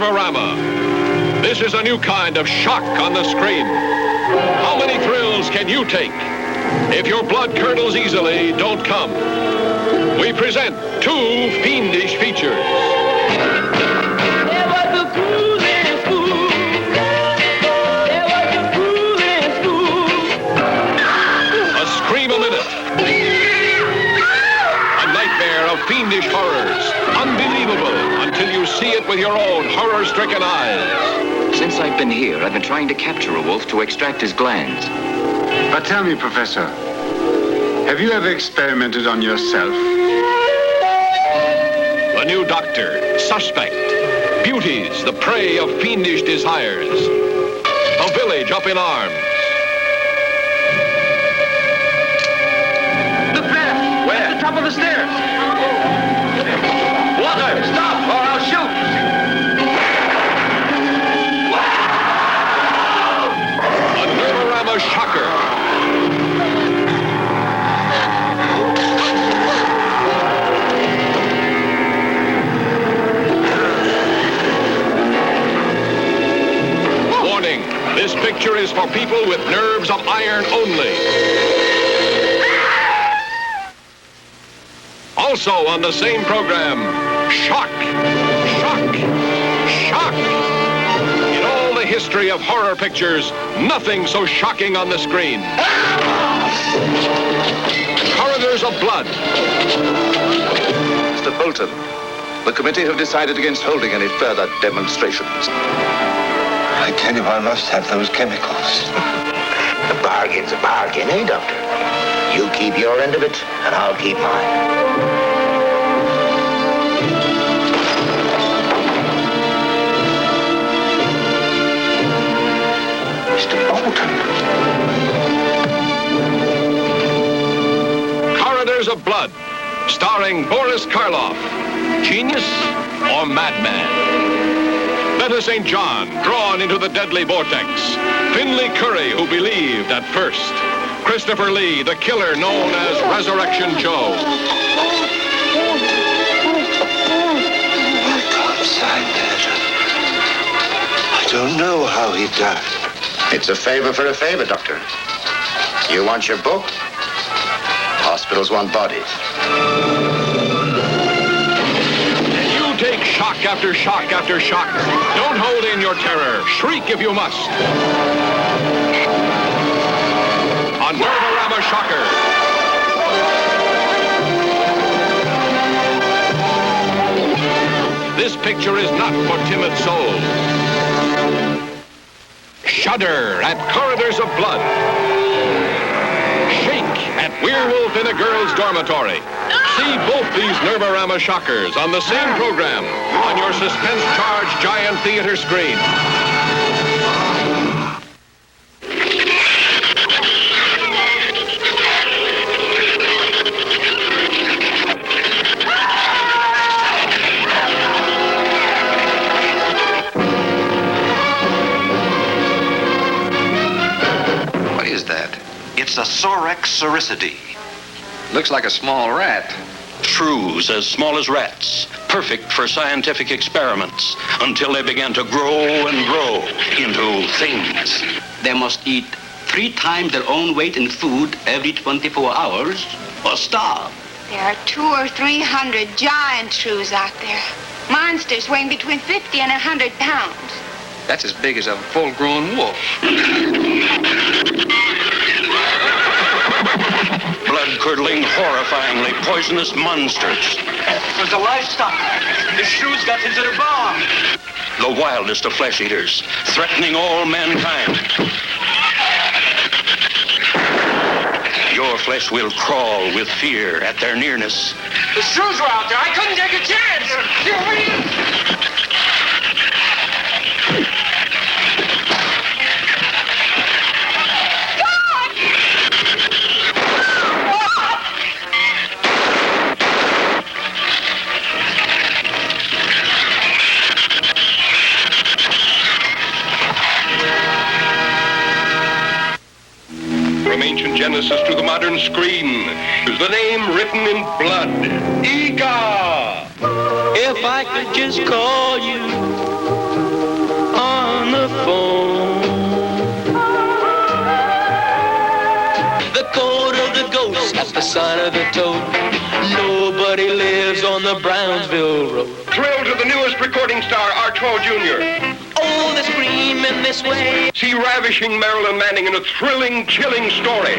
Nervorama. This is a new kind of shock on the screen. How many thrills can you take? If your blood curdles easily, don't come. We present two fiendish features. There was a fool in school. There was a fool in school. A scream a minute. A nightmare of fiendish horrors. Unbelievable until you see it with your own horror-stricken eyes. Since I've been here, I've been trying to capture a wolf to extract his glands. But tell me, Professor, have you ever experimented on yourself? The new doctor, suspect. Beauties, the prey of fiendish desires. A village up in arms. Look there! Where? At the top of the stairs. Water! Stop, or I'll shoot! A Nervorama shocker. Warning, this picture is for people with nerves of iron only. Also on the same program, shock, shock, shock. In all the history of horror pictures, nothing so shocking on the screen. Corridors of blood. Mr. Bolton, the committee have decided against holding any further demonstrations. I tell you, I must have those chemicals. The bargain's a bargain, eh, Doctor? You keep your end of it, and I'll keep mine. Mr. Bolton. Corridors of Blood, starring Boris Karloff. Genius or madman? Betta St. John, drawn into the deadly vortex. Finley Curry, who believed at first. Christopher Lee, the killer known as Resurrection Joe. I don't know how he died. It's a favor for a favor, Doctor. You want your book? Hospitals want bodies. You take shock after shock after shock. Don't hold in your terror. Shriek if you must. A Nervorama shocker. This picture is not for timid souls. Shudder at Corridors of Blood. Shake at Werewolf in a Girl's Dormitory. See both these Nervorama shockers on the same program on your suspense-charged giant theater screen. What is that? It's a Sorex cericidae. Looks like a small rat. Shrews as small as rats, perfect for scientific experiments, until they began to grow and grow into things. They must eat 3 times their own weight in food every 24 hours or starve. There are 200 or 300 giant shrews out there. Monsters weighing between 50 and 100 pounds. That's as big as a full-grown wolf. Blood-curdling, horrifyingly poisonous monsters. There's a livestock. The shrews got into the barn. The wildest of flesh eaters, threatening all mankind. Your flesh will crawl with fear at their nearness. The shrews were out there. I couldn't take a chance. From ancient Genesis to the modern screen is the name written in blood. Ega! If I could just call you coat of the ghost at the sign of the toad. Nobody lives on the Brownsville Road. Thrill to the newest recording star, Archibald Jr. Oh, they scream in this way. See ravishing Marilyn Manning in a thrilling, chilling story.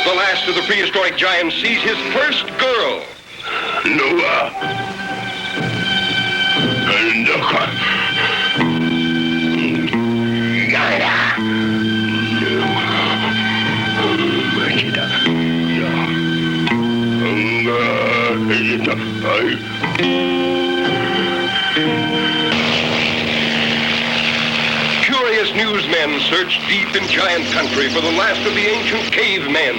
The last of the prehistoric giants sees his first girl. Noah. Curious newsmen searched deep in giant country for the last of the ancient cavemen.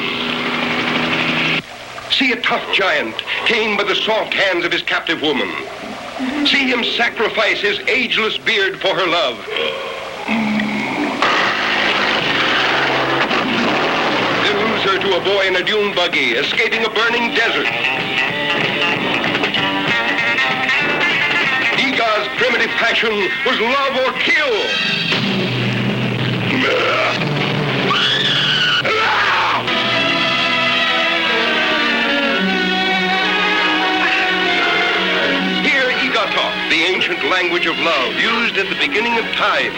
See a tough giant tamed by the soft hands of his captive woman. See him sacrifice his ageless beard for her love. Then lose her to a boy in a dune buggy, escaping a burning desert. Egar's primitive passion was love or kill. Hear Egar talk, the ancient language of love used at the beginning of time.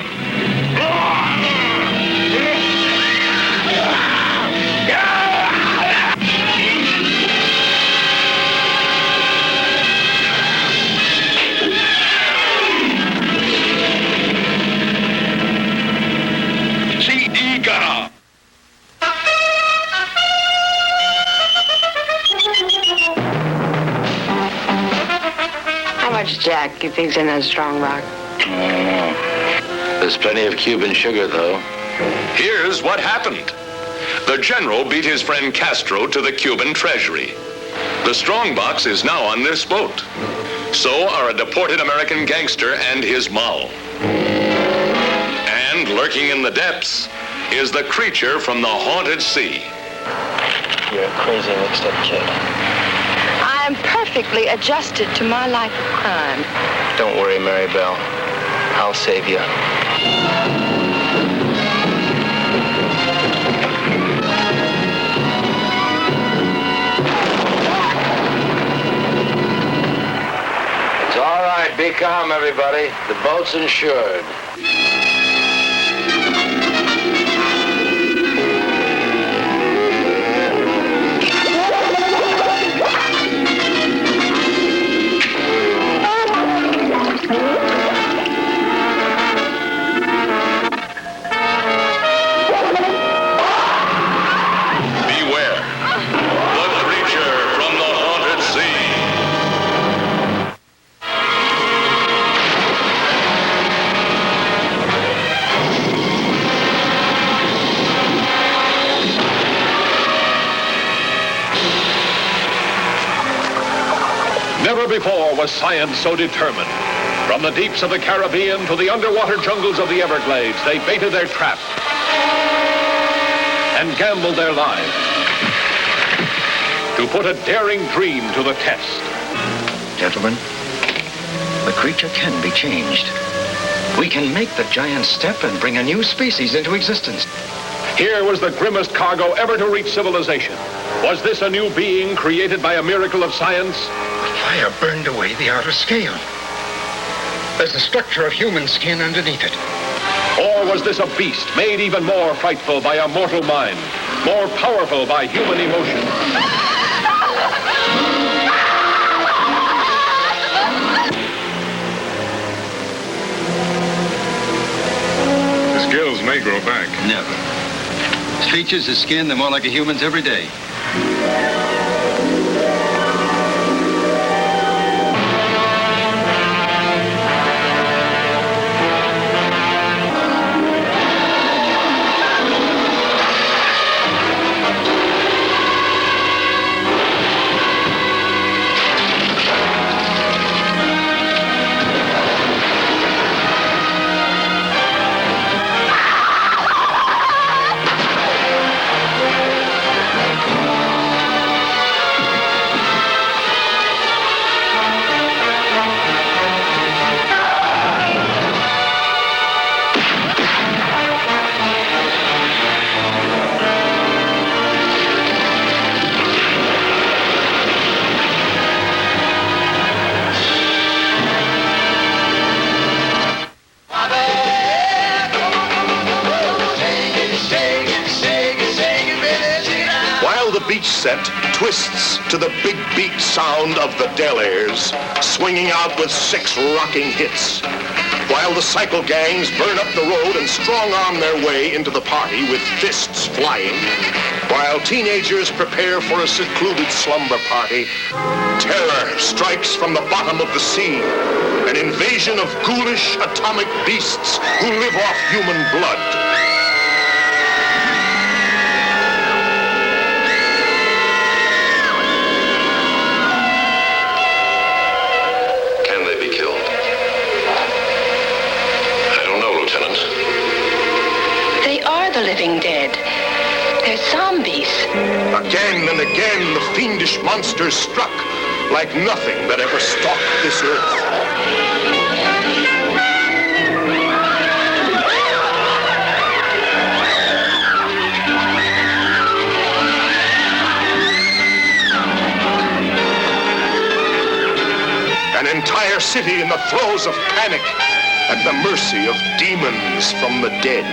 How much Jack you think's in that strong rock? There's plenty of Cuban sugar, though. Here's what happened. The general beat his friend Castro to the Cuban treasury. The strongbox is now on this boat. So are a deported American gangster and his moll. And lurking in the depths is the creature from the haunted sea. You're a crazy mixed-up kid. I am perfectly adjusted to my life of crime. Don't worry, Mary Bell. I'll save you. It's all right. Be calm, everybody. The boat's insured. Never before was science so determined. From the deeps of the Caribbean to the underwater jungles of the Everglades, they baited their trap and gambled their lives to put a daring dream to the test. Gentlemen, the creature can be changed. We can make the giant step and bring a new species into existence. Here was the grimmest cargo ever to reach civilization. Was this a new being created by a miracle of science? Fire burned away the outer scale. There's a structure of human skin underneath it. Or was this a beast made even more frightful by a mortal mind, more powerful by human emotion? The skills may grow back. Never. His features, his skin, they're more like a human's every day. the beach set twists to the big beat sound of the Delaires, swinging out with 6 rocking hits, while the cycle gangs burn up the road and strong-arm their way into the party with fists flying, while teenagers prepare for a secluded slumber party. Terror strikes from the bottom of the sea, an invasion of ghoulish atomic beasts who live off human blood. Can they be killed? I don't know, Lieutenant. They are the living dead. They're zombies. Again and again, the fiendish monsters struck like nothing that ever stalked this earth. An entire city in the throes of panic, at the mercy of demons from the dead.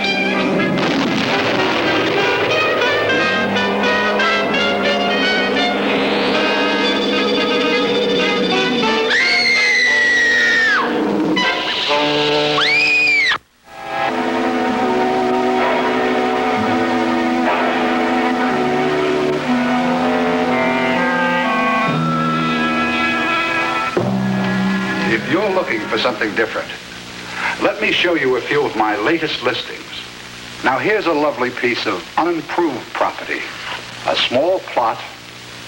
If you're looking for something different, let me show you a few of my latest listings. Now here's a lovely piece of unimproved property. A small plot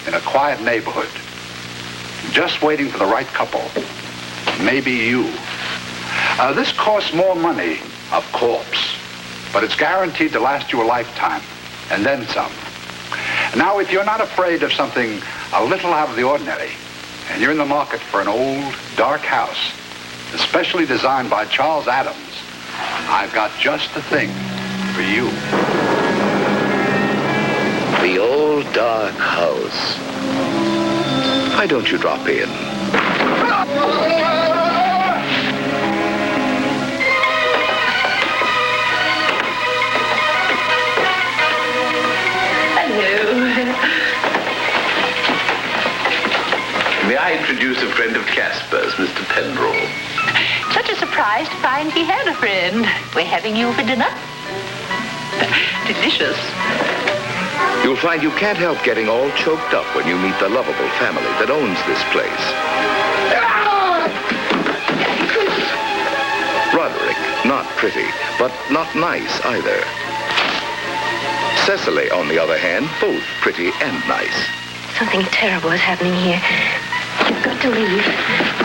in a quiet neighborhood. Just waiting for the right couple. Maybe you. This costs more money, of course, but it's guaranteed to last you a lifetime, and then some. Now, if you're not afraid of something a little out of the ordinary, and you're in the market for an old, dark house, especially designed by Charles Adams, I've got just the thing for you. The old dark house. Why don't you drop in? May I introduce a friend of Casper's, Mr. Penroll? Such a surprise to find he had a friend. We're having you for dinner. Delicious. You'll find you can't help getting all choked up when you meet the lovable family that owns this place. Roderick, not pretty, but not nice either. Cecily, on the other hand, both pretty and nice. Something terrible is happening here. You've got to leave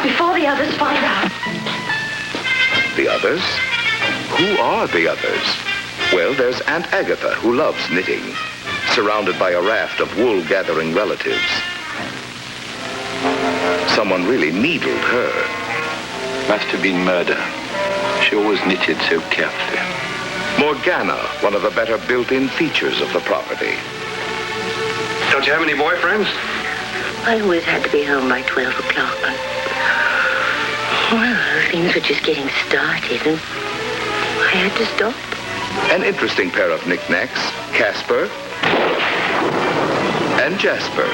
before the others find out. The others? Who are the others? Well, there's Aunt Agatha, who loves knitting, surrounded by a raft of wool-gathering relatives. Someone really needled her. Must have been murder. She always knitted so carefully. Morgana, one of the better built-in features of the property. Don't you have any boyfriends? I always had to be home by 12 o'clock. Well, things were just getting started, and I had to stop. An interesting pair of knickknacks, Casper and Jasper,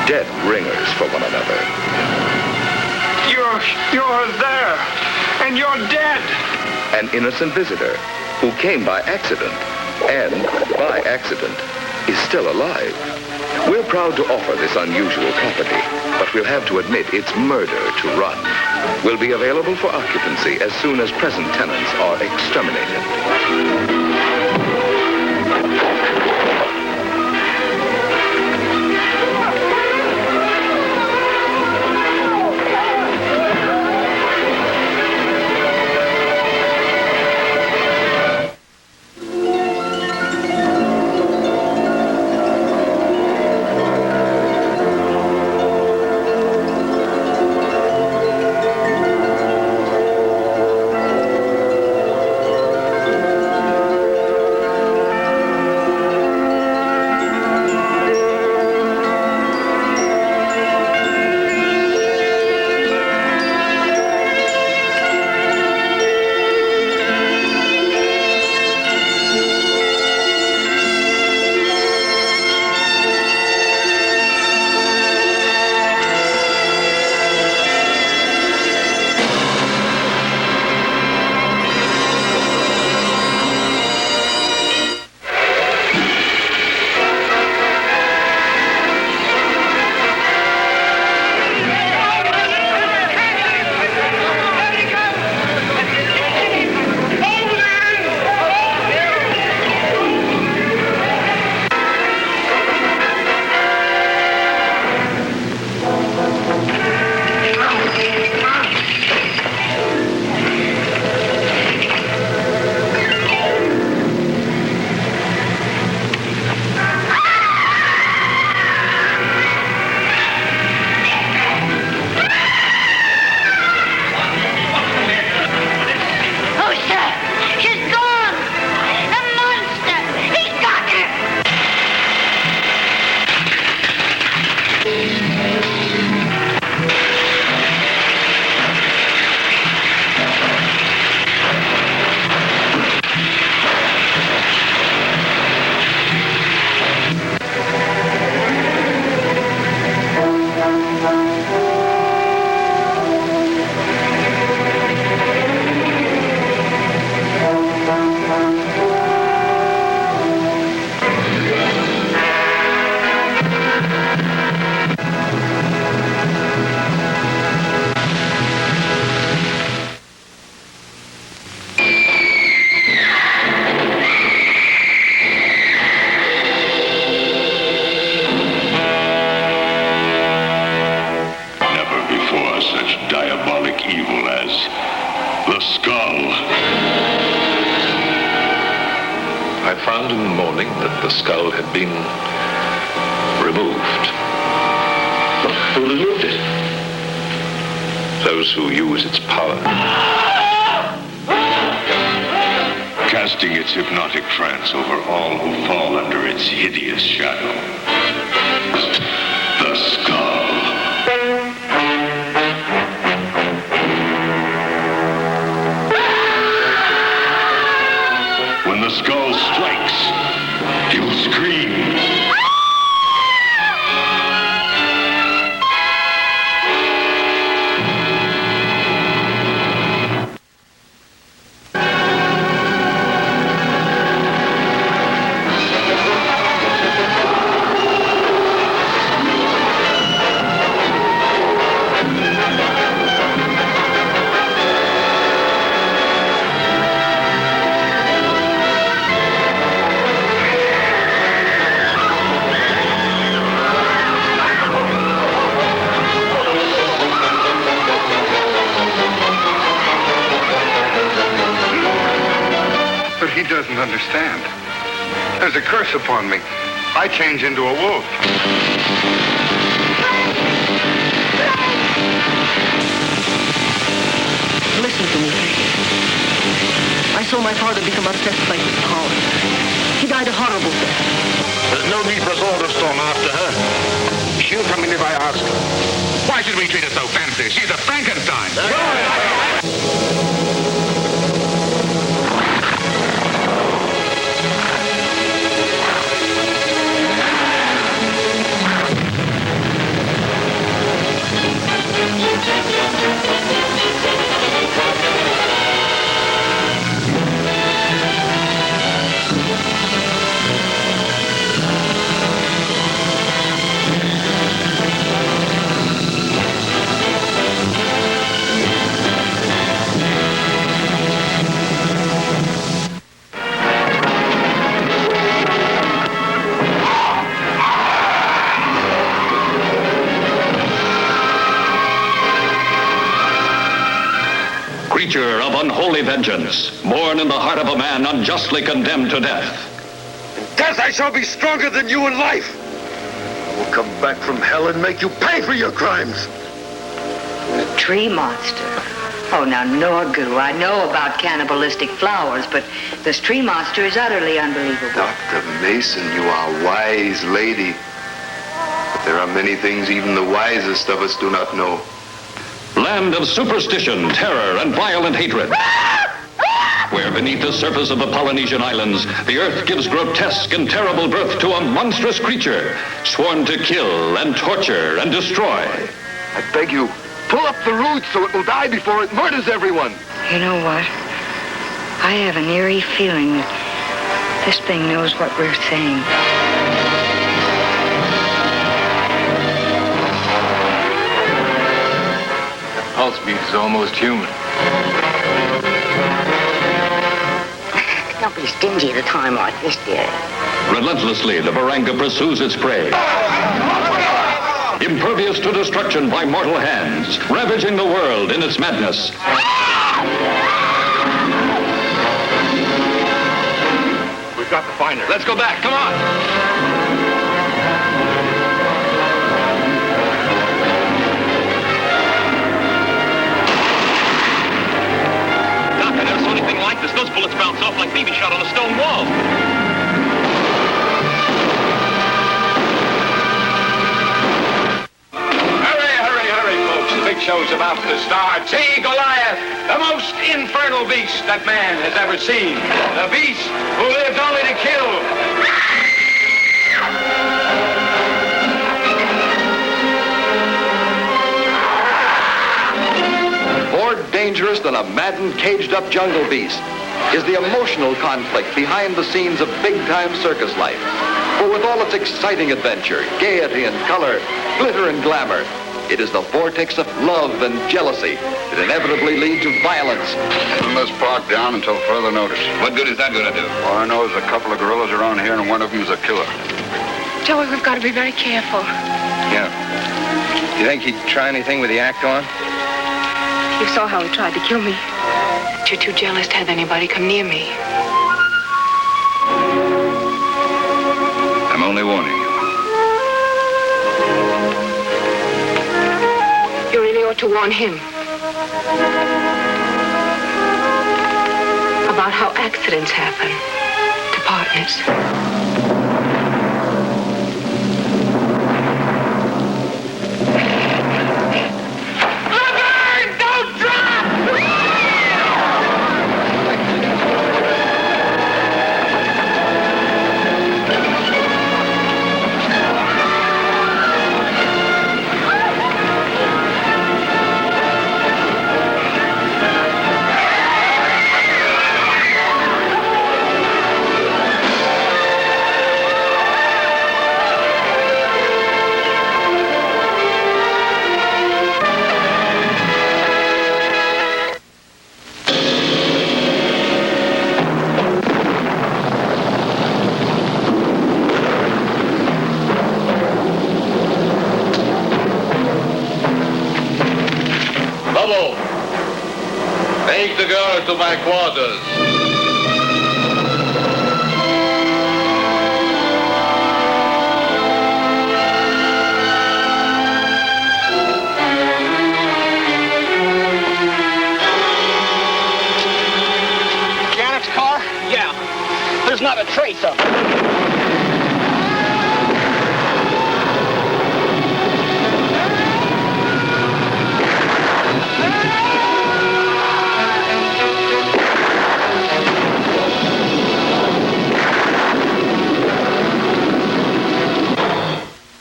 dead ringers for one another. You're there, and you're dead. An innocent visitor who came by accident, and by accident is still alive. We're proud to offer this unusual property, but we'll have to admit it's murder to run. Will be available for occupancy as soon as present tenants are exterminated. skull had been removed. Who removed it? Those who use its power. Casting its hypnotic trance over all who fall under its hideous shadow. The skull. When the skull strikes, you'll scream. He doesn't understand. There's a curse upon me. I change into a wolf. Listen to me, Frank. I saw my father become obsessed by his power. He died a horrible death. There's no need for us all to storm after her. She'll come in if I ask. Why should we treat her so fancy? She's a Frankenstein. Creature of unholy vengeance, born in the heart of a man unjustly condemned to death. Death, I shall be stronger than you in life. I will come back from hell and make you pay for your crimes. Tree monster. Oh, now, Norgu, I know about cannibalistic flowers, but this tree monster is utterly unbelievable. Dr. Mason, you are wise lady. But there are many things even the wisest of us do not know. Land of superstition, terror, and violent hatred. Where beneath the surface of the Polynesian islands, the earth gives grotesque and terrible birth to a monstrous creature, sworn to kill and torture and destroy. I beg you, pull up the roots so it will die before it murders everyone. You know what? I have an eerie feeling that this thing knows what we're saying. Pulse beat is almost human. Don't be stingy at a time like this, dear. Relentlessly, the baranga pursues its prey. Impervious to destruction by mortal hands, ravaging the world in its madness. We've got to find her. Let's go back. Come on. Like this, those bullets bounce off like BB shot on a stone wall. Hurry, folks. The big show's about to start. See Goliath, the most infernal beast that man has ever seen. The beast who lived only to kill. More dangerous than a maddened, caged-up jungle beast is the emotional conflict behind the scenes of big-time circus life. For with all its exciting adventure, gaiety and color, glitter and glamour, it is the vortex of love and jealousy that inevitably lead to violence. We must park down until further notice. What good is that going to do? All I know is a couple of gorillas around here, and one of them is a killer. Joey, we've got to be very careful. Yeah. Do you think he'd try anything with the act on? You saw how he tried to kill me. But you're too jealous to have anybody come near me. to warn him about how accidents happen to partners. Take the girl to my quarters. Janet's car? Yeah. There's not a trace of it.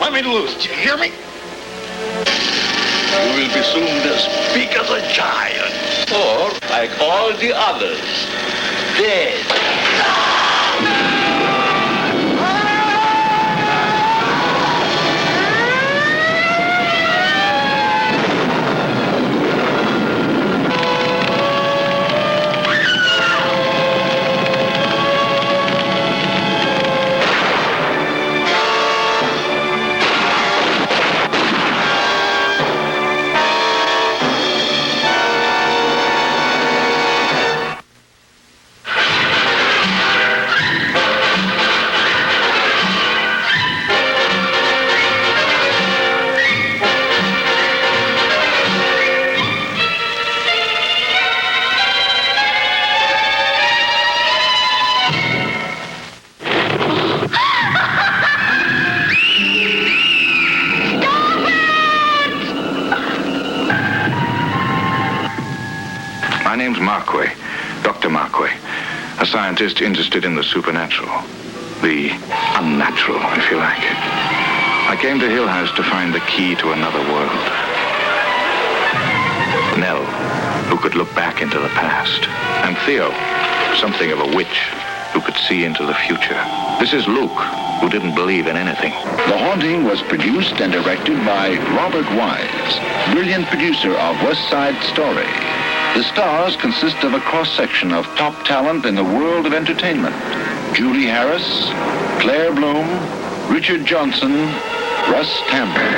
Let me loose, do you hear me? You will be soon as big as a giant. Or, like all the others, dead. My name's Marquis, Dr. Marquis, a scientist interested in the supernatural, the unnatural, if you like. I came to Hill House to find the key to another world. Nell, who could look back into the past, and Theo, something of a witch, who could see into the future. This is Luke, who didn't believe in anything. The Haunting was produced and directed by Robert Wise, brilliant producer of West Side Story. The stars consist of a cross-section of top talent in the world of entertainment. Julie Harris, Claire Bloom, Richard Johnson, Russ Tamblyn.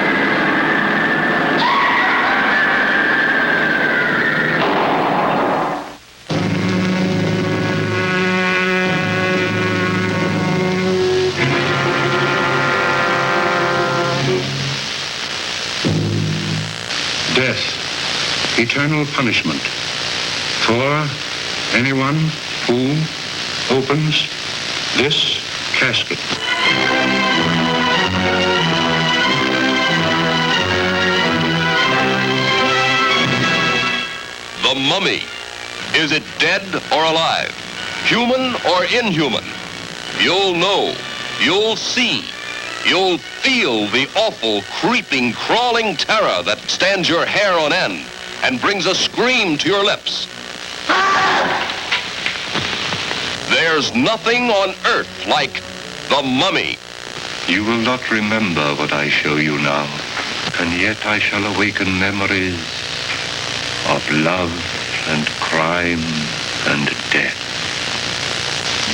Death, eternal punishment for anyone who opens this casket. The mummy. Is it dead or alive? Human or inhuman? You'll know. You'll see. You'll feel the awful, creeping, crawling terror that stands your hair on end and brings a scream to your lips. There's nothing on earth like the mummy. You will not remember what I show you now, and yet I shall awaken memories of love and crime and death.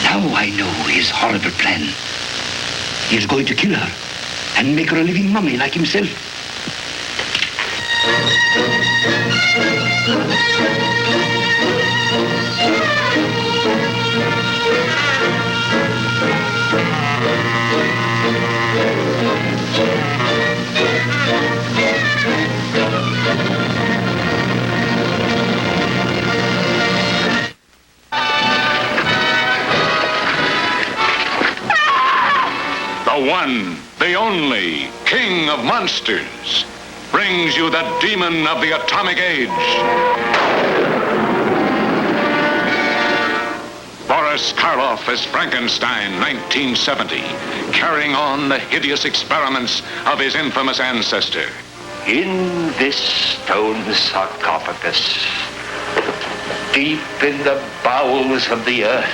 Now I know his horrible plan. He is going to kill her and make her a living mummy like himself. one, the only king of monsters, brings you the demon of the atomic age. Boris Karloff as Frankenstein, 1970, carrying on the hideous experiments of his infamous ancestor. In this stone sarcophagus, deep in the bowels of the earth,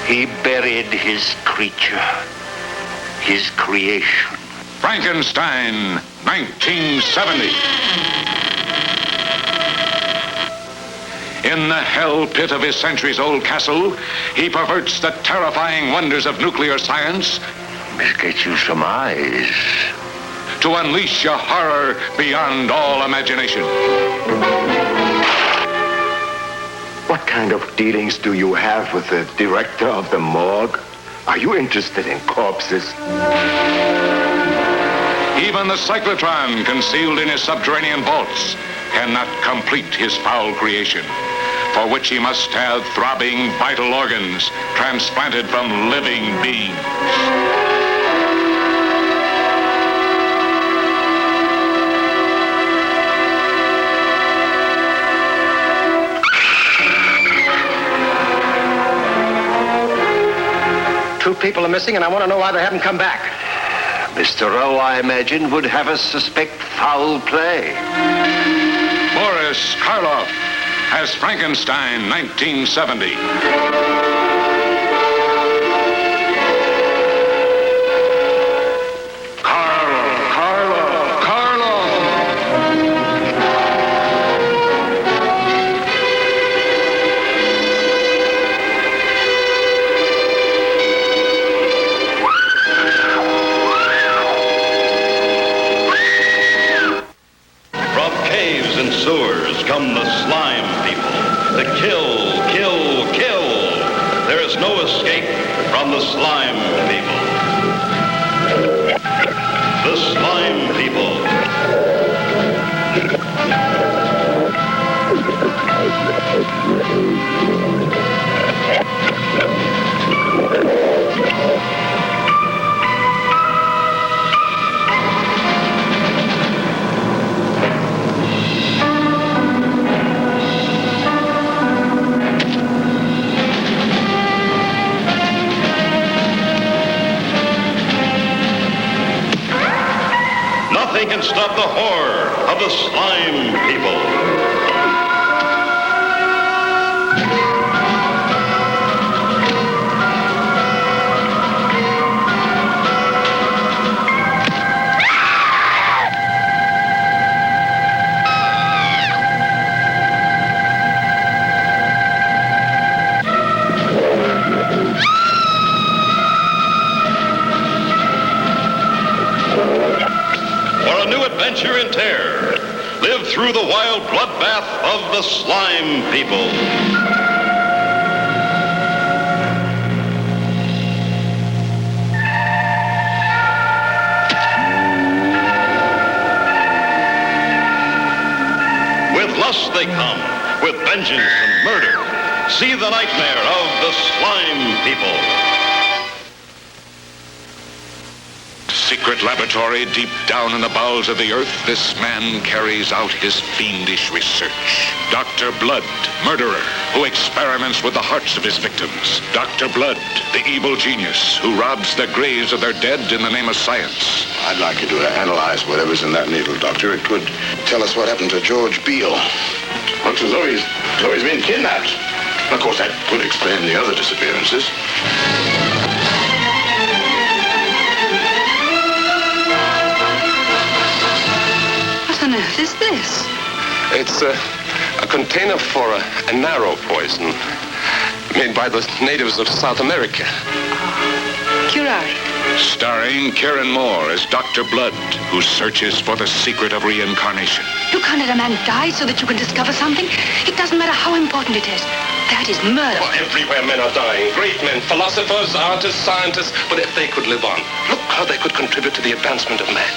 he buried his creature, his creation. Frankenstein, 1970. In the hell pit of his centuries-old castle, he perverts the terrifying wonders of nuclear science. Must get you some eyes. To unleash a horror beyond all imagination. What kind of dealings do you have with the director of the morgue? Are you interested in corpses? Even the cyclotron concealed in his subterranean vaults cannot complete his foul creation, for which he must have throbbing vital organs transplanted from living beings. Two people are missing, and I want to know why they haven't come back. Mr. Rowe, I imagine, would have us suspect foul play. Boris Karloff as Frankenstein, 1970. Come the slime people. The kill. There is no escape from the slime people. The slime people. Nothing can stop the horror of the slime people. Adventure in terror. Live through the wild bloodbath of the slime people. With lust they come, with vengeance and murder. See the nightmare of the slime people. Secret laboratory deep down in the bowels of the earth, this man carries out his fiendish research. Dr. Blood, murderer, who experiments with the hearts of his victims. Dr. Blood, the evil genius who robs the graves of their dead in the name of science. I'd like you to analyze whatever's in that needle, Doctor. It could tell us what happened to George Beale. Looks as though he's been kidnapped. Of course, that could explain the other disappearances. What on earth is this? It's a container for a narrow poison made by the natives of South America. Curare. Starring Karen Moore as Dr. Blood, who searches for the secret of reincarnation. You can't let a man die so that you can discover something. It doesn't matter how important it is. That is murder. Well, everywhere men are dying. Great men, philosophers, artists, scientists. But if they could live on, look how they could contribute to the advancement of man.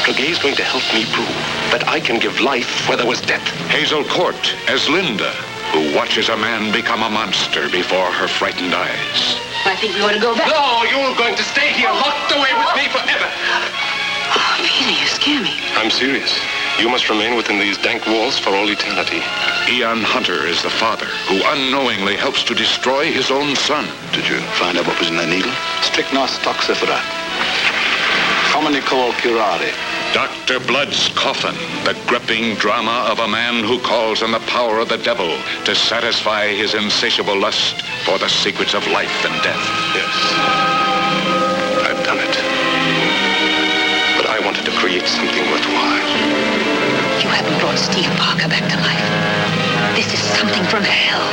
Clegget's going to help me prove that I can give life where there was death. Hazel Court as Linda, who watches a man become a monster before her frightened eyes. I think we ought to go back. No, you're going to stay here locked away with me forever. Oh, Peter, you scare me. I'm serious. You must remain within these dank walls for all eternity. Eon Hunter is the father who unknowingly helps to destroy his own son. Did you find out what was in that needle? Strychnos toxifera, commonly called curare. Dr. Blood's Coffin, the gripping drama of a man who calls on the power of the devil to satisfy his insatiable lust for the secrets of life and death. Yes, I've done it. But I wanted to create something worthwhile. You haven't brought Steve Parker back to life. This is something from hell.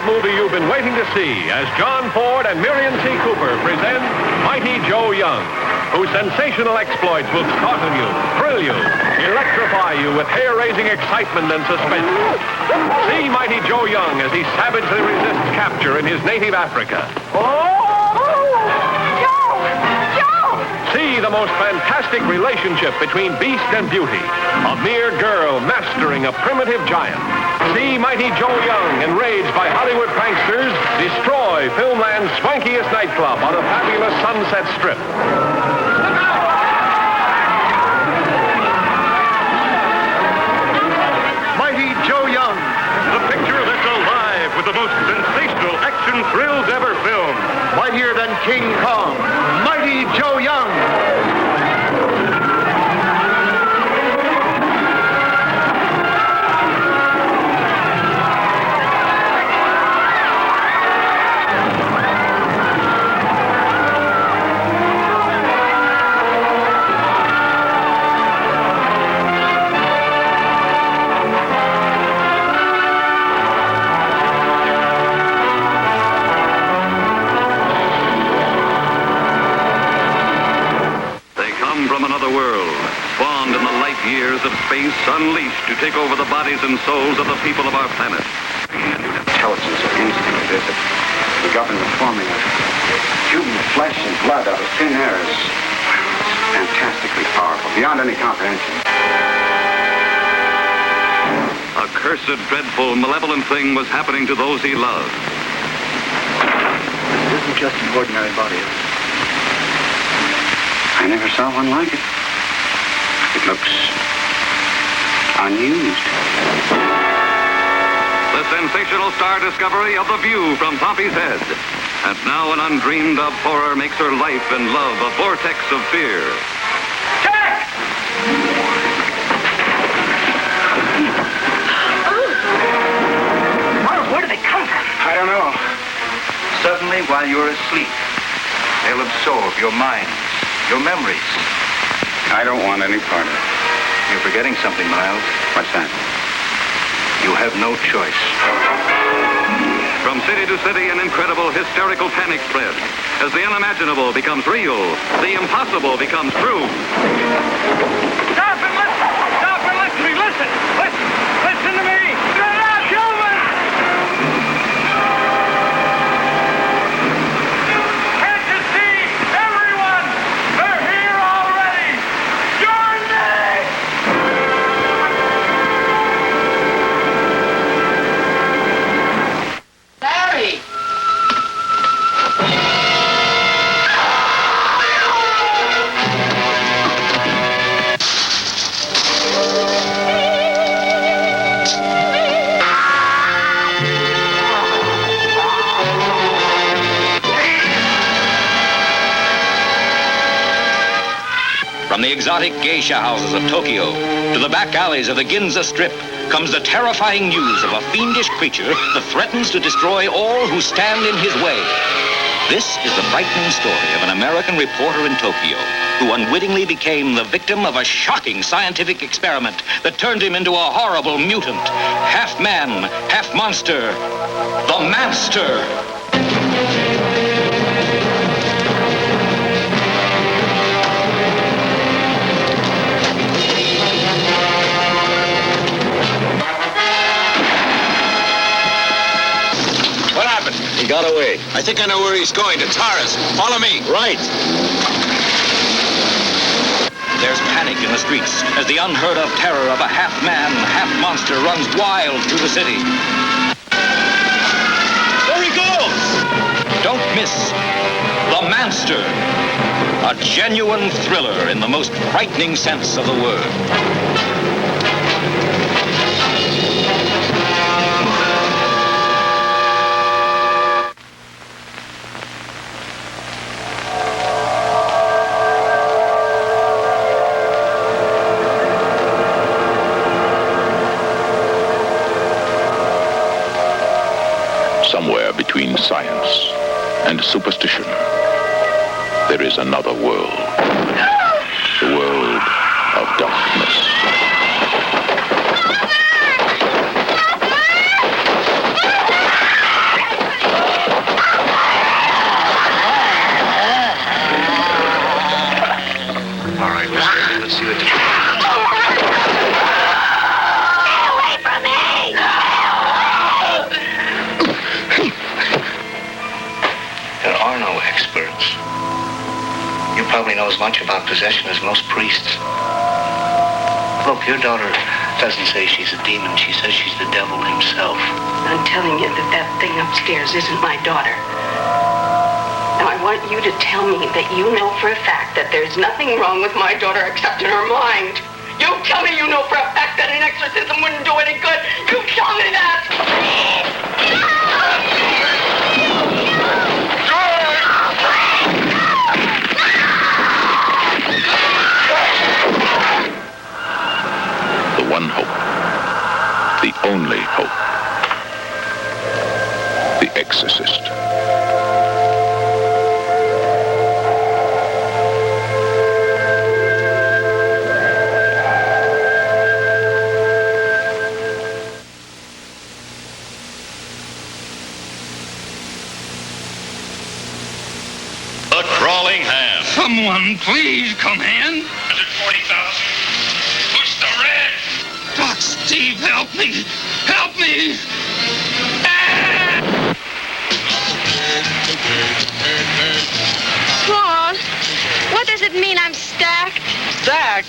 Movie you've been waiting to see as John Ford and Miriam C. Cooper present Mighty Joe Young, whose sensational exploits will startle you, thrill you, electrify you with hair-raising excitement and suspense. See Mighty Joe Young as he savagely resists capture in his native Africa. See the most fantastic relationship between beast and beauty, a mere girl mastering a primitive giant. See Mighty Joe Young, enraged by Hollywood pranksters, destroy Filmland's swankiest nightclub on a fabulous Sunset Strip. Mighty Joe Young, the picture that's alive with the most sensational action thrills ever filmed. Mightier than King Kong, Mighty Joe Young. Years of space unleashed to take over the bodies and souls of the people of our planet. Intelligence or instinct is it? The government forming of human flesh and blood out of thin air is fantastically powerful, beyond any comprehension. A cursed, dreadful, malevolent thing was happening to those he loved. This isn't just an ordinary body. I never saw one like it. It looks unused. The sensational star discovery of The View from Pompey's Head. And now an undreamed of horror makes her life and love a vortex of fear. Jack! Where do they come from? I don't know. Suddenly, while you're asleep, they'll absorb your minds, your memories. I don't want any part of it. You're forgetting something, Miles. What's that? You have no choice. From city to city, an incredible hysterical panic spreads. As the unimaginable becomes real, the impossible becomes true. Stop and listen! Stop and listen to me! Listen! Listen! Listen to me! They're not human! Can't you see? Everyone! They're here already! Join me! Larry! From the exotic geisha houses of Tokyo to the back alleys of the Ginza Strip comes the terrifying news of a fiendish creature that threatens to destroy all who stand in his way. This is the frightening story of an American reporter in Tokyo who unwittingly became the victim of a shocking scientific experiment that turned him into a horrible mutant. Half man, half monster. The Manster. What happened? He got away. I think I know where he's going, to Taras. Follow me. Right. There's panic in the streets as the unheard of terror of a half-man, half-monster runs wild through the city. There he goes! Don't miss The Manster, a genuine thriller in the most frightening sense of the word. Somewhere between science and superstition, there is another world. The world of darkness. All right, let's see what the... You probably know as much about possession as most priests. Look, your daughter doesn't say she's a demon. She says she's the devil himself. I'm telling you that thing upstairs isn't my daughter. Now, I want you to tell me that you know for a fact that there's nothing wrong with my daughter except in her mind. You tell me you know for a fact that an exorcism wouldn't do any good. You tell me that! The one hope. The only hope. The Exorcist. The Crawling Hand. Someone, please come in. 140,000. Push the red. Doc Steve, help me! Help me! Paul, what does it mean I'm stacked? Stacked?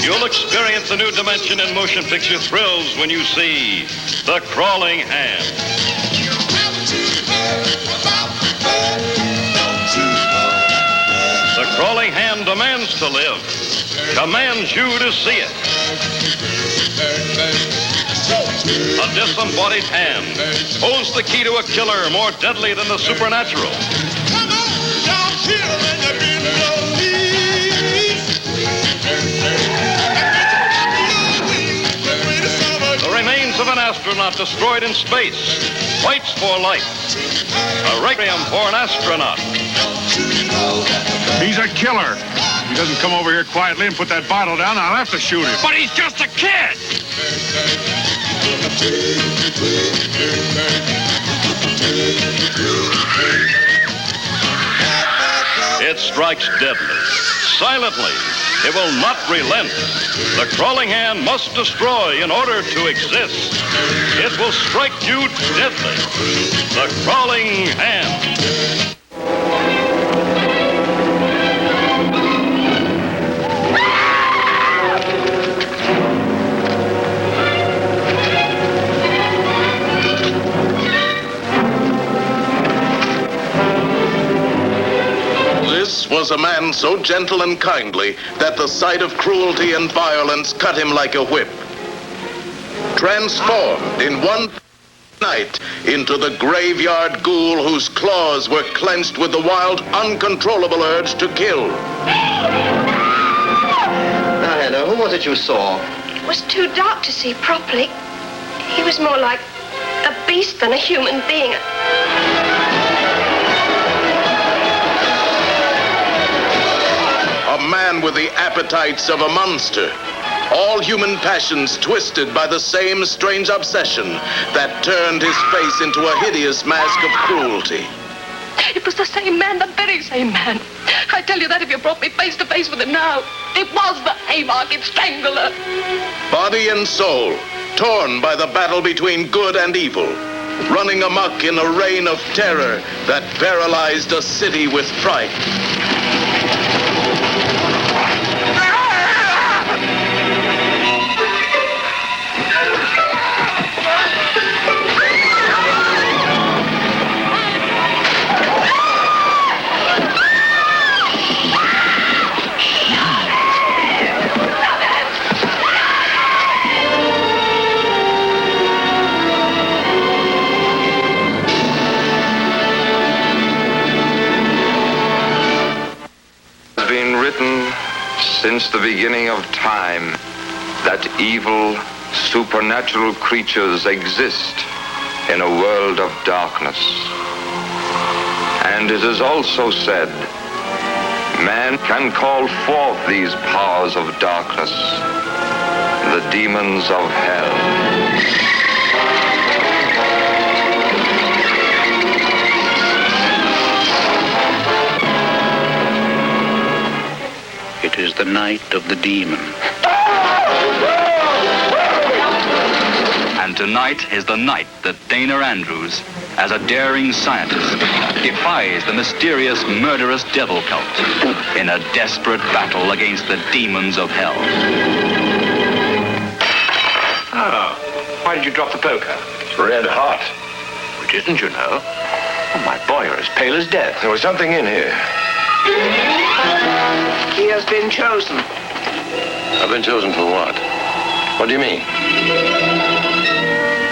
You'll experience a new dimension in motion picture thrills when you see The Crawling Hand. The Crawling Hand demands to live, commands you to see it. A disembodied hand holds the key to a killer more deadly than the supernatural. The remains of an astronaut destroyed in space fights for life. A requiem for an astronaut. He's a killer. If he doesn't come over here quietly and put that bottle down, I'll have to shoot him. But he's just a kid! It strikes deadly, silently. It will not relent. The Crawling Hand must destroy in order to exist. It will strike you deadly. The Crawling Hand. This was a man so gentle and kindly that the sight of cruelty and violence cut him like a whip. Transformed in one night into the graveyard ghoul whose claws were clenched with the wild, uncontrollable urge to kill. was it you saw? It was too dark to see properly. He was more like a beast than a human being. A man with the appetites of a monster. All human passions twisted by the same strange obsession that turned his face into a hideous mask of cruelty. It was the same man, the very same man. I tell you that if you brought me face to face with him now. It was the Haymarket Strangler. Body and soul, torn by the battle between good and evil, running amok in a reign of terror that paralyzed a city with fright. Since the beginning of time, that evil, supernatural creatures exist in a world of darkness. And it is also said, man can call forth these powers of darkness, the demons of hell. It is the night of the demon. And tonight is the night that Dana Andrews, as a daring scientist, defies the mysterious, murderous devil cult in a desperate battle against the demons of hell. Oh, why did you drop the poker? It's red hot. Which isn't, you know. Oh, my boy, you're as pale as death. There was something in here. He has been chosen. I've been chosen for what? What do you mean?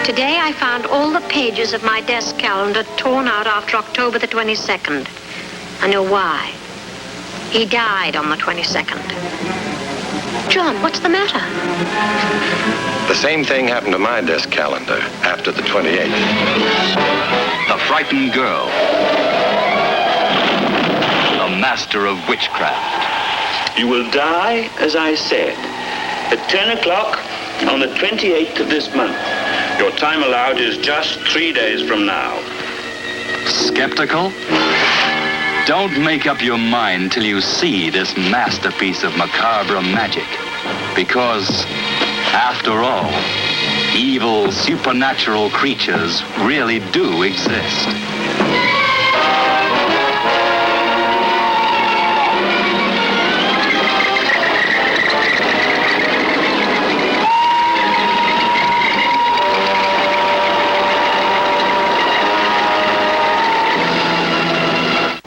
Today I found all the pages of my desk calendar torn out after October the 22nd. I know why. He died on the 22nd. John, what's the matter? The same thing happened to my desk calendar after the 28th. The frightened girl. The master of witchcraft. You will die, as I said, at 10 o'clock on the 28th of this month. Your time allowed is just 3 days from now. Skeptical? Don't make up your mind till you see this masterpiece of macabre magic. Because, after all, evil supernatural creatures really do exist.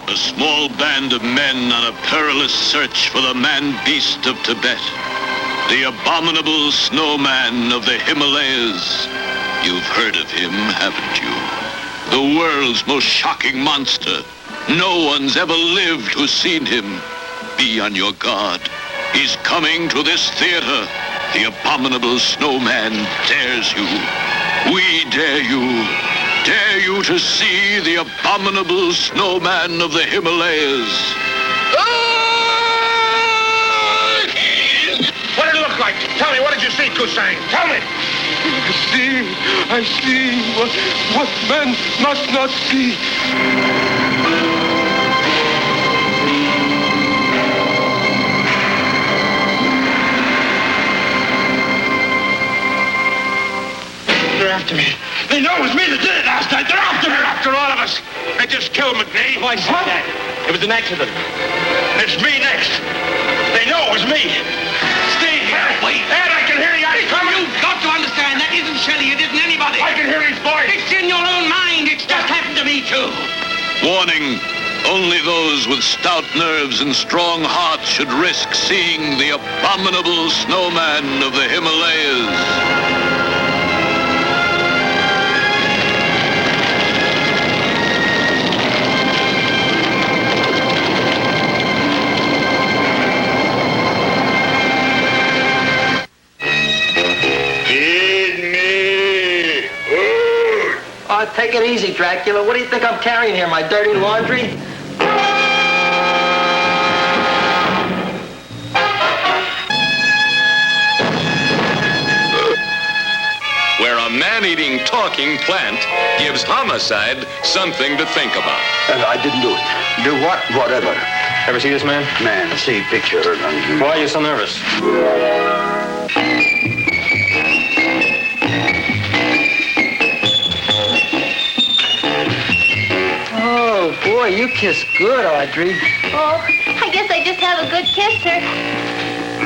A small band of men on a perilous search for the man-beast of Tibet. The abominable snowman of the Himalayas. You've heard of him, haven't you? The world's most shocking monster. No one's ever lived who's seen him. Be on your guard. He's coming to this theater. The abominable snowman dares you. We dare you. Dare you to see the abominable snowman of the Himalayas. What did it look like? Tell me, what did you see, Kusang? Tell me! I see what men must not see. They're after me. They know it was me that did it last night. They're after me. They're after all of us. They just killed McNee. Why, Dad? It was an accident. It's me next. They know it was me. Stay here. Wait. Ed, I can hear you. You've got to understand, that isn't Shelley, it isn't anybody. I can hear his voice. It's in your own mind. It's just happened to me, too. Warning, only those with stout nerves and strong hearts should risk seeing the abominable snowman of the Himalayas. take it easy, Dracula. What do you think I'm carrying here, my dirty laundry? Where a man-eating, talking plant gives homicide something to think about. I didn't do it. Do what? Whatever. Ever see this man? Man, see picture. Why are you so nervous? Oh, boy, you kiss good, Audrey. Oh, I guess I just have a good kisser.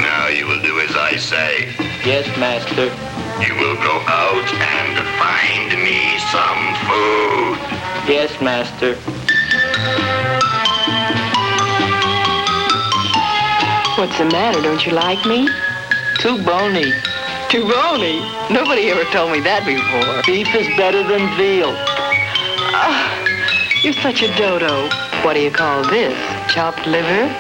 Now you will do as I say. Yes, master. You will go out and find me some food. Yes, master. What's the matter? Don't you like me? Too bony. Too bony? Nobody ever told me that before. Beef is better than veal. You're such a dodo. What do you call this? Chopped liver?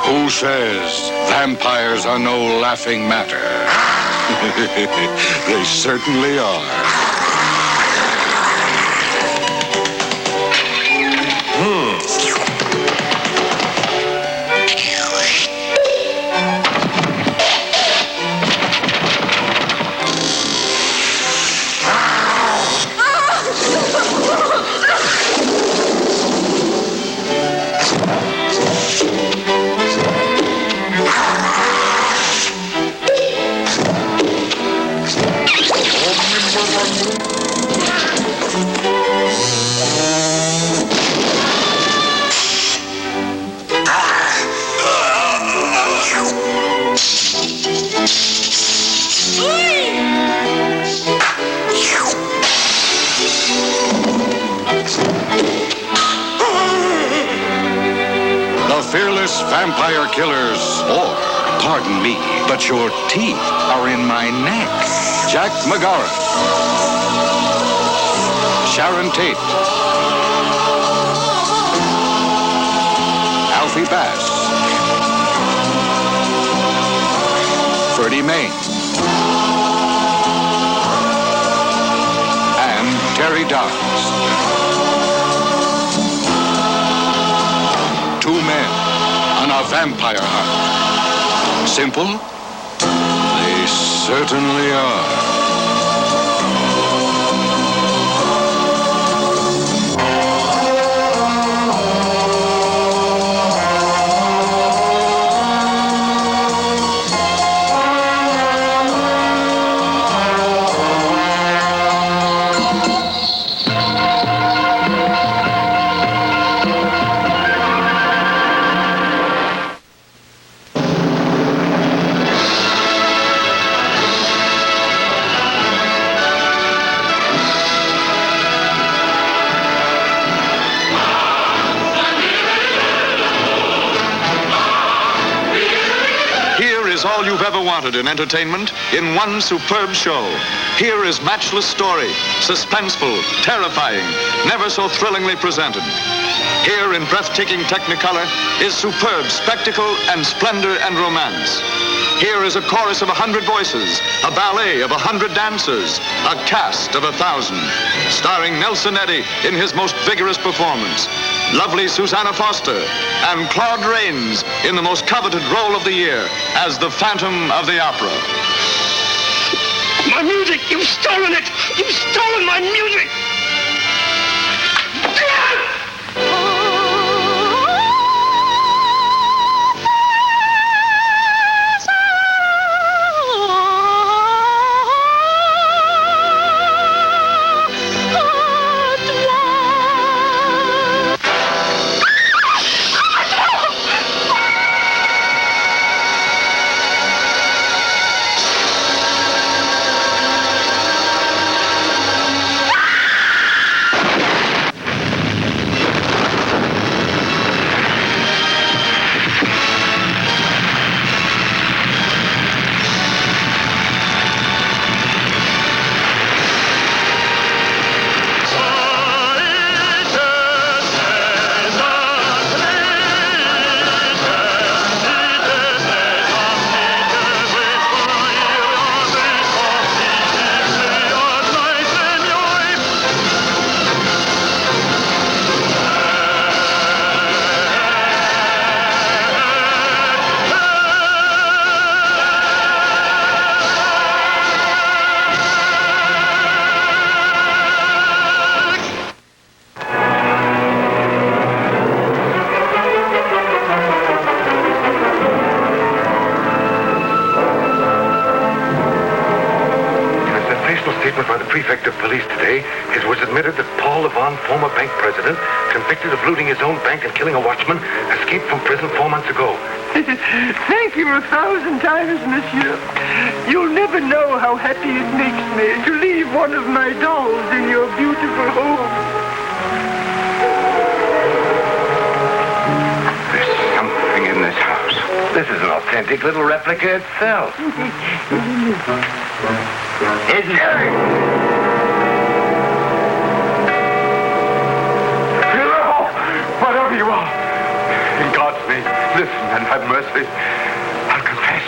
Who says vampires are no laughing matter? They certainly are. Fearless vampire killers, or, pardon me, but your teeth are in my neck. Jack McGarrett, Sharon Tate, Alfie Bass, Freddie Main, and Terry Downs. Two men on a vampire hunt. Simple? They certainly are. All you've ever wanted in entertainment in one superb show. Here is matchless story, suspenseful, terrifying, never so thrillingly presented. Here in breathtaking technicolor is superb spectacle and splendor and romance. Here is a chorus of 100 voices, a ballet of 100 dancers, a cast of 1,000, starring Nelson Eddy in his most vigorous performance, lovely Susanna Foster, and Claude Rains in the most coveted role of the year as the Phantom of the Opera. My music! You've stolen it! You've stolen my music! president, convicted of looting his own bank and killing a watchman, escaped from prison 4 months ago. Thank you 1,000 times, monsieur. You'll never know how happy it makes me to leave one of my dolls in your beautiful home. There's something in this house. This is an authentic little replica itself. Isn't it? Whatever you are, in God's name, listen and have mercy. I'll confess.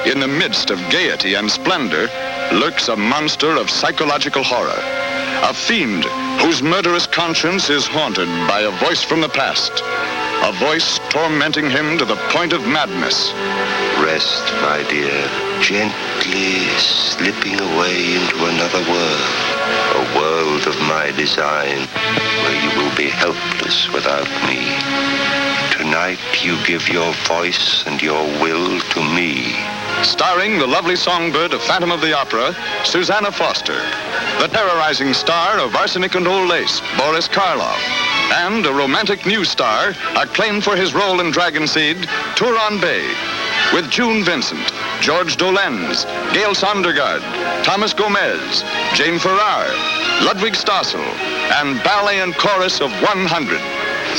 In the midst of gaiety and splendor lurks a monster of psychological horror, a fiend whose murderous conscience is haunted by a voice from the past, a voice tormenting him to the point of madness. Rest, my dear, gently slipping away into another world, a world of my design, where you will be helpless without me. Tonight you give your voice and your will to me. Starring the lovely songbird of Phantom of the Opera, Susanna Foster, the terrorizing star of Arsenic and Old Lace, Boris Karloff, and a romantic new star, acclaimed for his role in Dragon Seed, Turan Bey, with June Vincent, George Dolenz, Gail Sondergaard, Thomas Gomez, Jane Farrar, Ludwig Stossel, and ballet and chorus of 100.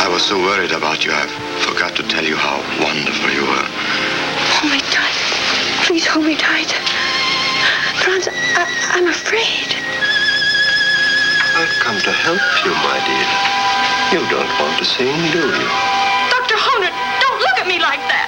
I was so worried about you, I forgot to tell you how wonderful you were. Hold me tight. Please hold me tight. Franz, I'm afraid. I've come to help you, my dear. You don't want to sing, do you? Dr. Honert, don't look at me like that.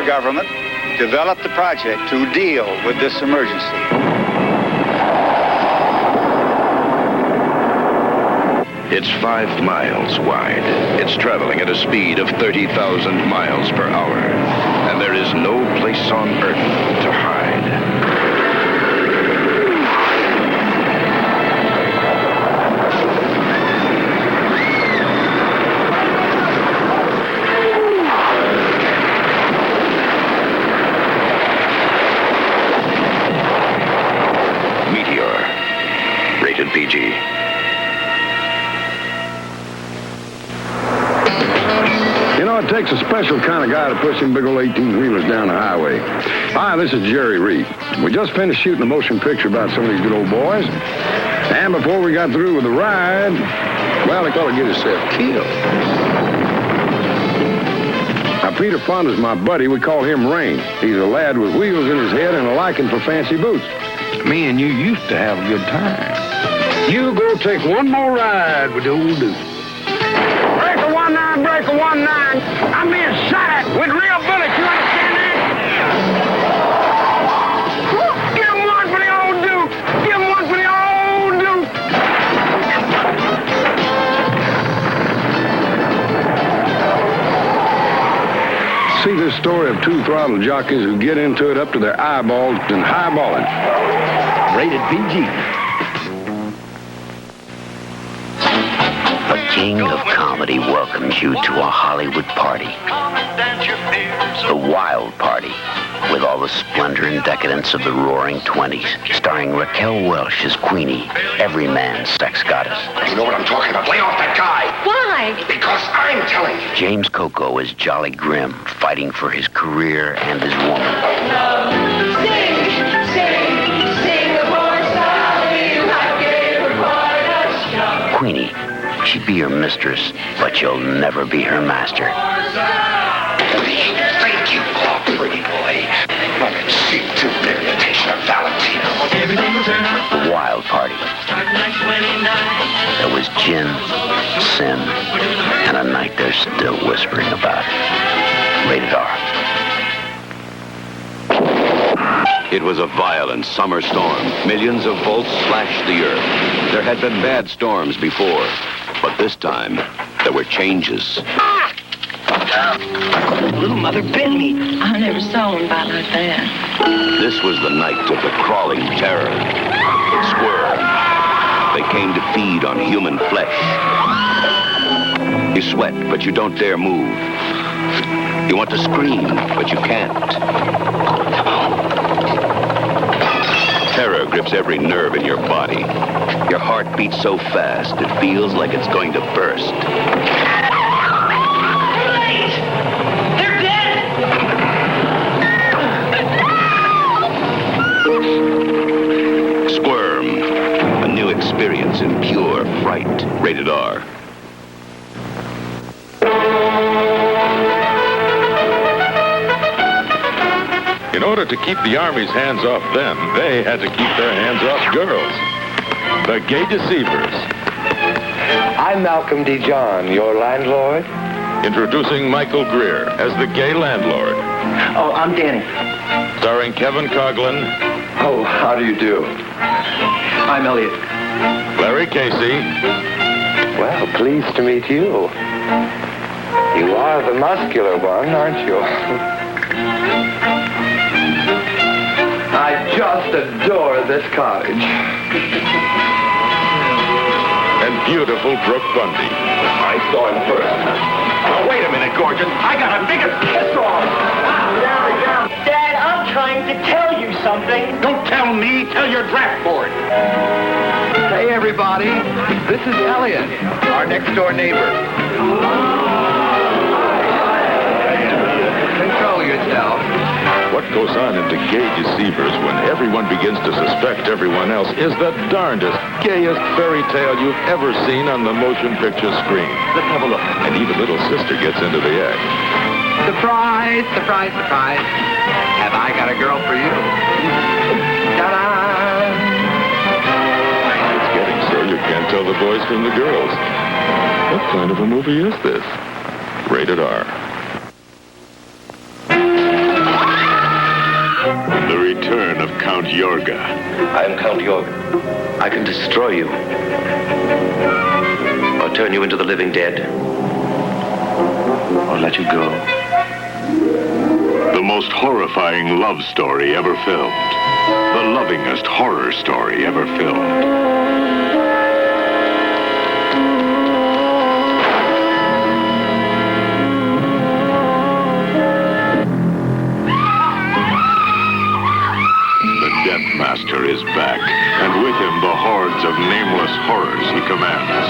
Government developed a project to deal with this emergency. It's 5 miles wide. It's traveling at a speed of 30,000 miles per hour. And there is no place on Earth to hide. PG. You know, it takes a special kind of guy to push them big old 18-wheelers down the highway. Hi, this is Jerry Reed. We just finished shooting a motion picture about some of these good old boys. And before we got through with the ride, well, he thought he'd get himself killed. Now, Peter Fonda's my buddy. We call him Rain. He's a lad with wheels in his head and a liking for fancy boots. Me and you used to have a good time. You go take one more ride with the old dude. Breaker 19, breaker 19. I'm being shot at with real bullets. You understand that? Give him one for the old dude. Give him one for the old dude. See this story of two throttle jockeys who get into it up to their eyeballs and highballing. Rated PG. The king of comedy welcomes you to a Hollywood party. The Wild Party, with all the splendor and decadence of the roaring 20s, starring Raquel Welch as Queenie, every man's sex goddess. You know what I'm talking about? Lay off that guy! Why? Because I'm telling you. James Coco as Jolly Grim, fighting for his career and his woman. Sing the boy Sally, like a reporter. Queenie, she'd be your mistress, but you'll never be her master. Thank you, oh, pretty boy. Like a cheap two-bit imitation of Valentino. The Wild Party. There was gin, sin, and a night they're still whispering about. Rated R. It was a violent summer storm. Millions of volts slashed the earth. There had been bad storms before, but this time there were changes. Little mother bit me. I never saw one bite like that. This was the night of the crawling terror. Squirrel. They came to feed on human flesh. You sweat, but you don't dare move. You want to scream, but you can't. Terror grips every nerve in your body. Your heart beats so fast, it feels like it's going to burst. They're dead! Squirm. A new experience in pure fright. Rated R. In order to keep the Army's hands off them, they had to keep their hands off girls. The Gay Deceivers. I'm Malcolm D. John, your landlord. Introducing Michael Greer as the gay landlord. Oh, I'm Danny. Starring Kevin Coughlin. Oh, how do you do? I'm Elliot. Larry Casey. Well, pleased to meet you. You are the muscular one, aren't you? I just adore this cottage. And beautiful Brooke Bundy. I saw him first. Now, wait a minute, gorgeous. I got a bigger kiss off. Dad, I'm trying to tell you something. Don't tell me. Tell your draft board. Hey, everybody. This is Elliot, our next-door neighbor. Control yourself. What goes on in the Gay Deceivers when everyone begins to suspect everyone else is the darndest, gayest fairy tale you've ever seen on the motion picture screen. Let's have a look. And even little sister gets into the act. Surprise, surprise, surprise. Have I got a girl for you? Ta-da! It's getting so you can't tell the boys from the girls. What kind of a movie is this? Rated R. The return of Count Yorga. I am Count Yorga. I can destroy you. Or turn you into the living dead. Or let you go. The most horrifying love story ever filmed. The lovingest horror story ever filmed. Master is back, and with him the hordes of nameless horrors he commands.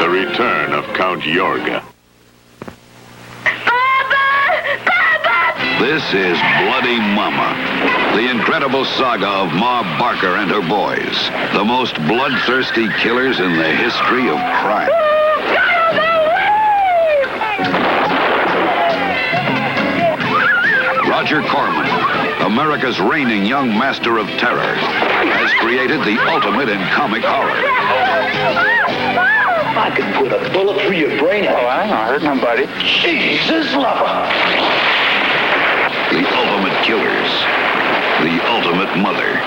The return of Count Yorga. This is Bloody Mama, the incredible saga of Ma Barker and her boys, the most bloodthirsty killers in the history of crime. Roger Corman, America's reigning young master of terror, has created the ultimate in comic horror. I could put a bullet through your brain. Oh, I ain't hurt nobody. Jesus lover. The ultimate killers. The ultimate mother.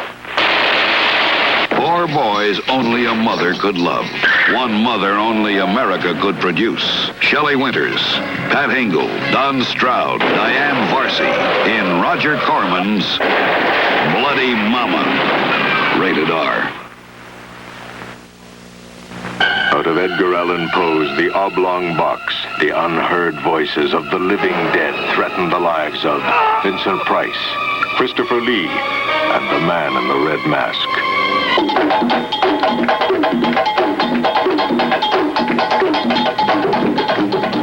4 boys only a mother could love. 1 mother only America could produce. Shelley Winters, Pat Hingle, Don Stroud, Diane Varsi in Roger Corman's Bloody Mama. Rated R. Out of Edgar Allan Poe's The Oblong Box, the unheard voices of the living dead threaten the lives of Vincent Price, Christopher Lee, and the man in the red mask.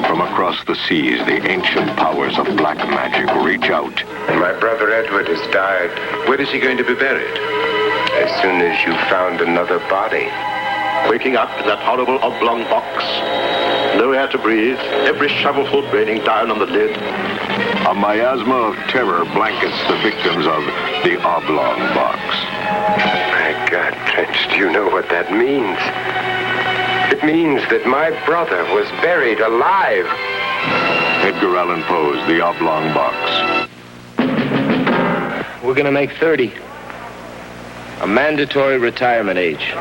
From across the seas, the ancient powers of black magic reach out. My brother Edward has died. Where is he going to be buried? As soon as you found another body. Waking up in that horrible oblong box. No air to breathe. Every shovelful raining down on the lid. A miasma of terror blankets the victims of the oblong box. My God, Trench, do you know what that means? It means that my brother was buried alive. Edgar Allan Poe's The Oblong Box. We're gonna make 30. A mandatory retirement age.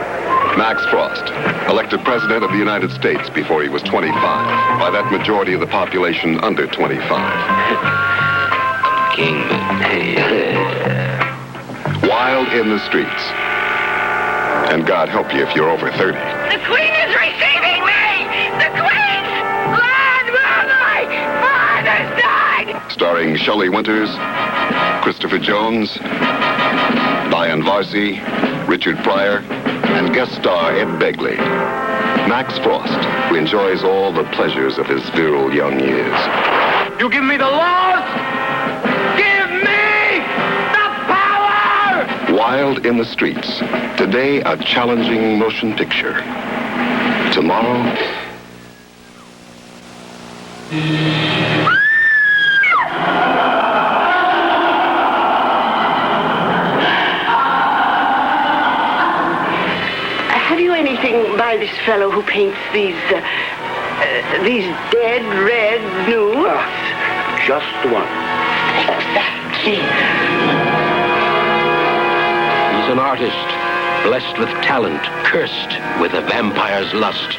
Max Frost, elected president of the United States before he was 25, by that majority of the population under 25. Kingman. Wild in the streets. And God help you if you're over 30. The Queen is receiving me! The Queen's land where my father's died! Starring Shelley Winters, Christopher Jones, Diane Varsi, Richard Pryor, and guest star Ed Begley. Max Frost, who enjoys all the pleasures of his virile young years. You give me the laws! Give me the power! Wild in the streets. Today, a challenging motion picture. Tomorrow... By this fellow who paints these dead red nudes? Just one. He's an artist, blessed with talent, cursed with a vampire's lust.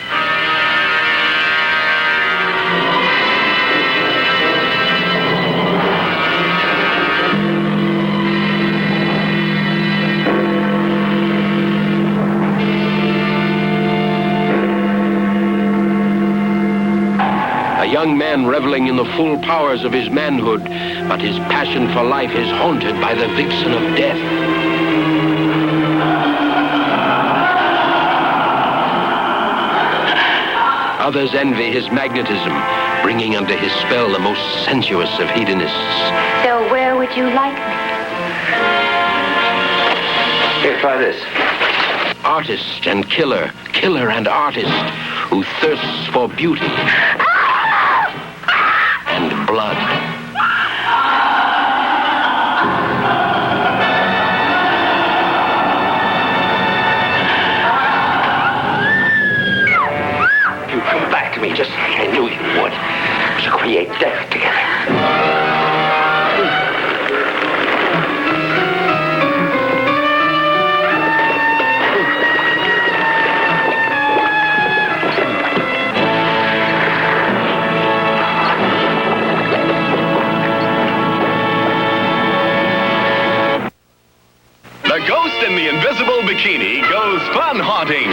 A young man reveling in the full powers of his manhood, but his passion for life is haunted by the vixen of death. Others envy his magnetism, bringing under his spell the most sensuous of hedonists. So where would you like me? Here, try this. Artist and killer, killer and artist, who thirsts for beauty and blood. You come back to me just like I knew you would. To create death together. The ghost in the invisible bikini goes fun haunting.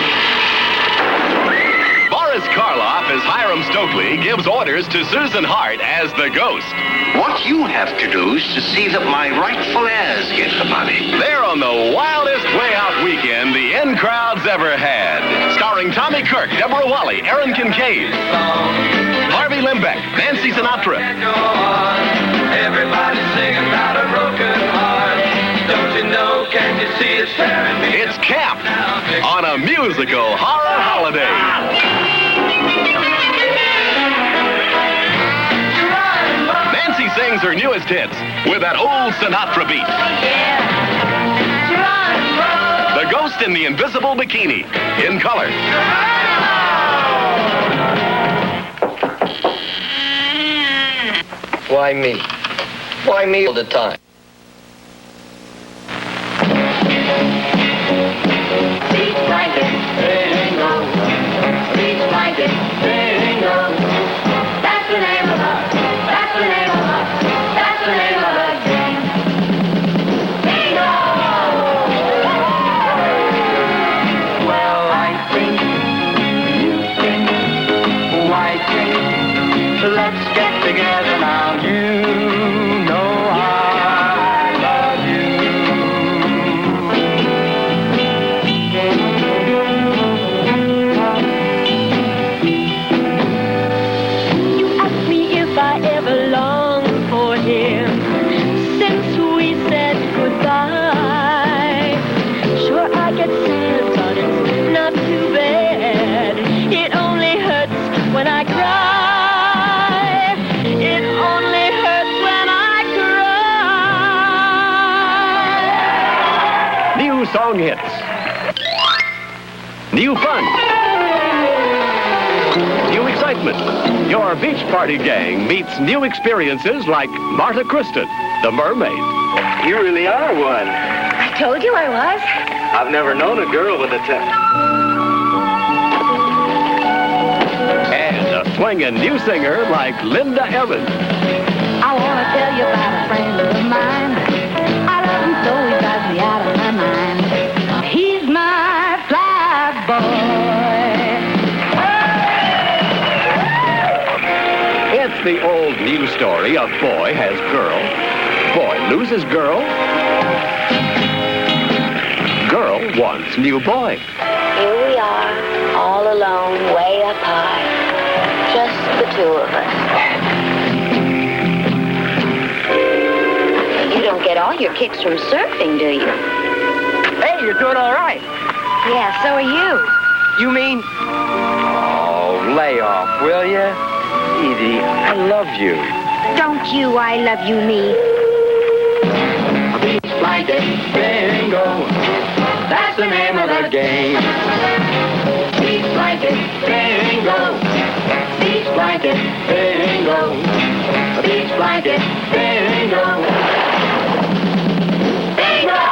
Boris Karloff is Hiram Stokely gives orders to Susan Hart as the ghost. What you have to do is to see that my rightful heirs get the money. They're on the wildest way out weekend the in crowd's ever had. Starring Tommy Kirk, Deborah Wally, Aaron Kincaid, Harvey Limbeck, Nancy Sinatra. Everybody singing about a broken heart. Don't you know, can't you see it's tearing me? It's Camp on a musical horror holiday. Nancy sings her newest hits with that old Sinatra beat. The Ghost in the Invisible Bikini, in color. Why me? Why me all the time? Beach blanket, bingo. Beach blanket, bingo. That's the name of us. That's the name of us. That's the name of the game. Bingo! Well, I think you think, why think? Let's get together now. You know I love you. You asked me if I ever longed for him since we said goodbye. Sure, I get sad, but it's not too bad. It only hurts when I cry. It only hurts when I cry. New song hits. New fun. New excitement. Your beach party gang meets new experiences like Marta Kristen, the mermaid. You really are one. I told you I was. I've never known a girl with a temper. And a swinging new singer like Linda Evans. I want to tell you about a friend of mine. I love him so he drives me out of my mind. He's my fly boy. It's the old news story of boy has girl, boy loses girl, girl wants new boy. Here we are, all alone, way up high. Just the two of us. You don't get all your kicks from surfing, do you? Hey, you're doing all right. Yeah, so are you. You mean? Oh, lay off, will ya? Edie, I love you. Don't you, I love you, me. Beach blanket, bingo. That's the name of the game. Beach blanket, bingo. Beach blanket, bingo. Beach blanket, bingo. Bingo!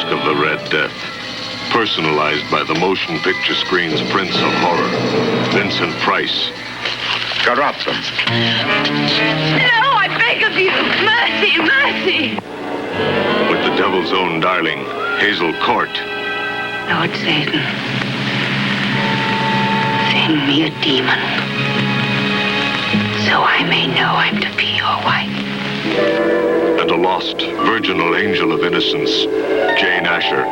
The Red Death, personalized by the motion picture screen's Prince of Horror, Vincent Price. Carrazza. No, I beg of you. Mercy, mercy. With the devil's own darling, Hazel Court. Lord Satan, send me a demon so I may know I'm to be your wife. And a lost, virginal angel of innocence, Jane Asher.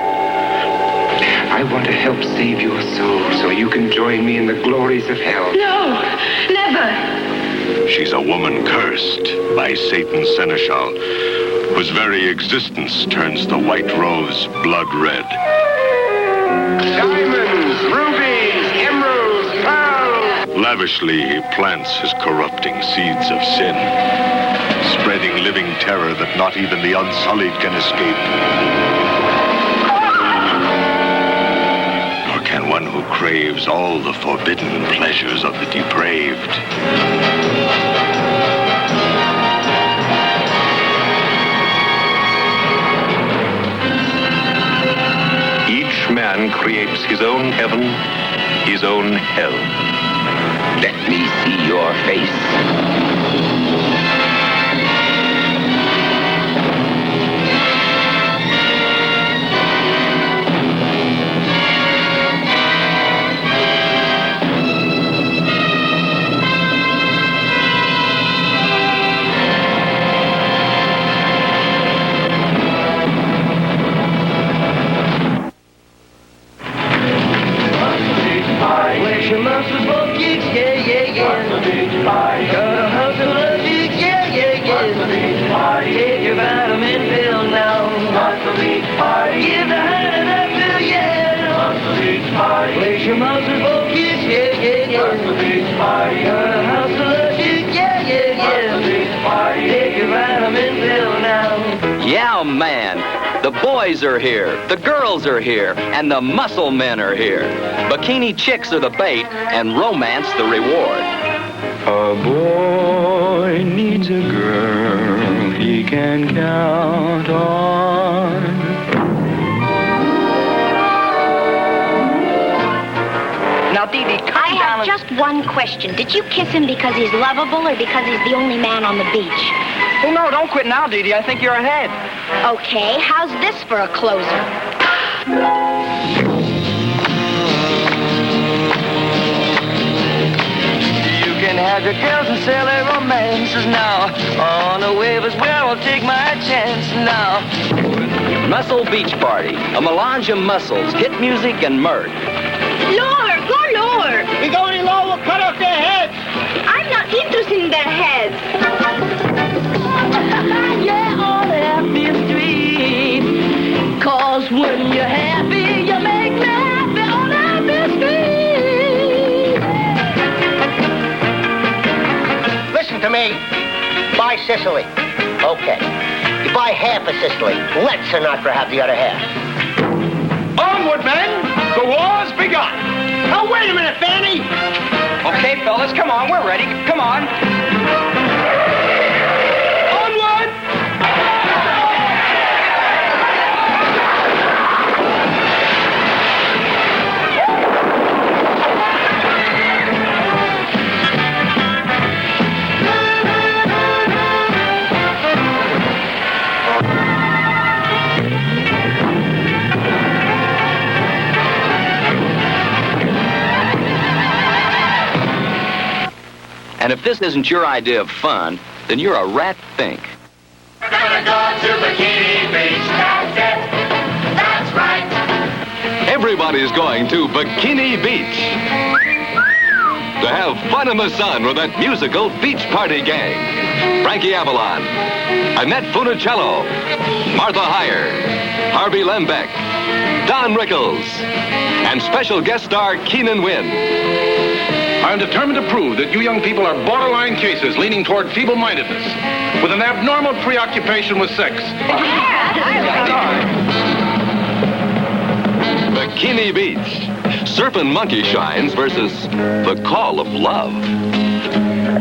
I want to help save your soul so you can join me in the glories of hell. No, never. She's a woman cursed by Satan's seneschal, whose very existence turns the white rose blood red. Diamonds, rubies, emeralds, pearls. Lavishly he plants his corrupting seeds of sin, spreading living terror that not even the unsullied can escape. Nor can one who craves all the forbidden pleasures of the depraved man creates his own heaven, his own hell. Let me see your face. Flex your muscles, both cheeks, yeah, yeah, yeah. Gotta hustle the cheeks, yeah, yeah, yeah. Take your vitamin pill now. Give the hand that pill, yeah. Flex your muscles, both cheeks, yeah, yeah, yeah. Gotta hustle the cheeks, yeah, yeah, yeah. Take your vitamin pill now. Yeah, man. The boys are here, the girls are here, and the muscle men are here. Bikini chicks are the bait, and romance the reward. A boy needs a girl he can count on. Now, Dee Dee, I have just one question. Did you kiss him because he's lovable or because he's the only man on the beach? Oh, no, don't quit now, Dee Dee. I think you're ahead. Okay, how's this for a closer? You can have your girls and silly romances now. On a wave is where I'll take my chance now. Muscle Beach Party, a melange of muscles, hit music, and mirth. Lower, go lower. We go any lower, we'll cut off their heads. I'm not interested in their heads. Yeah, on happy street. Cause when you're happy, you make me happy on happy street. Listen to me. Buy Sicily. Okay. You buy half of Sicily. Let Sinatra have the other half. Onward, men! The war's begun! Oh, wait a minute, Fanny! Okay, fellas, come on, we're ready. Come on. And if this isn't your idea of fun, then you're a rat fink. We're gonna go to Bikini Beach. That's it. That's right. Everybody's going to Bikini Beach to have fun in the sun with that musical beach party gang. Frankie Avalon, Annette Funicello, Martha Heyer, Harvey Lembeck, Don Rickles, and special guest star Keenan Wynn. I'm determined to prove that you young people are borderline cases leaning toward feeble-mindedness with an abnormal preoccupation with sex. Bikini Beach, Surf and Monkey Shines versus The Call of Love.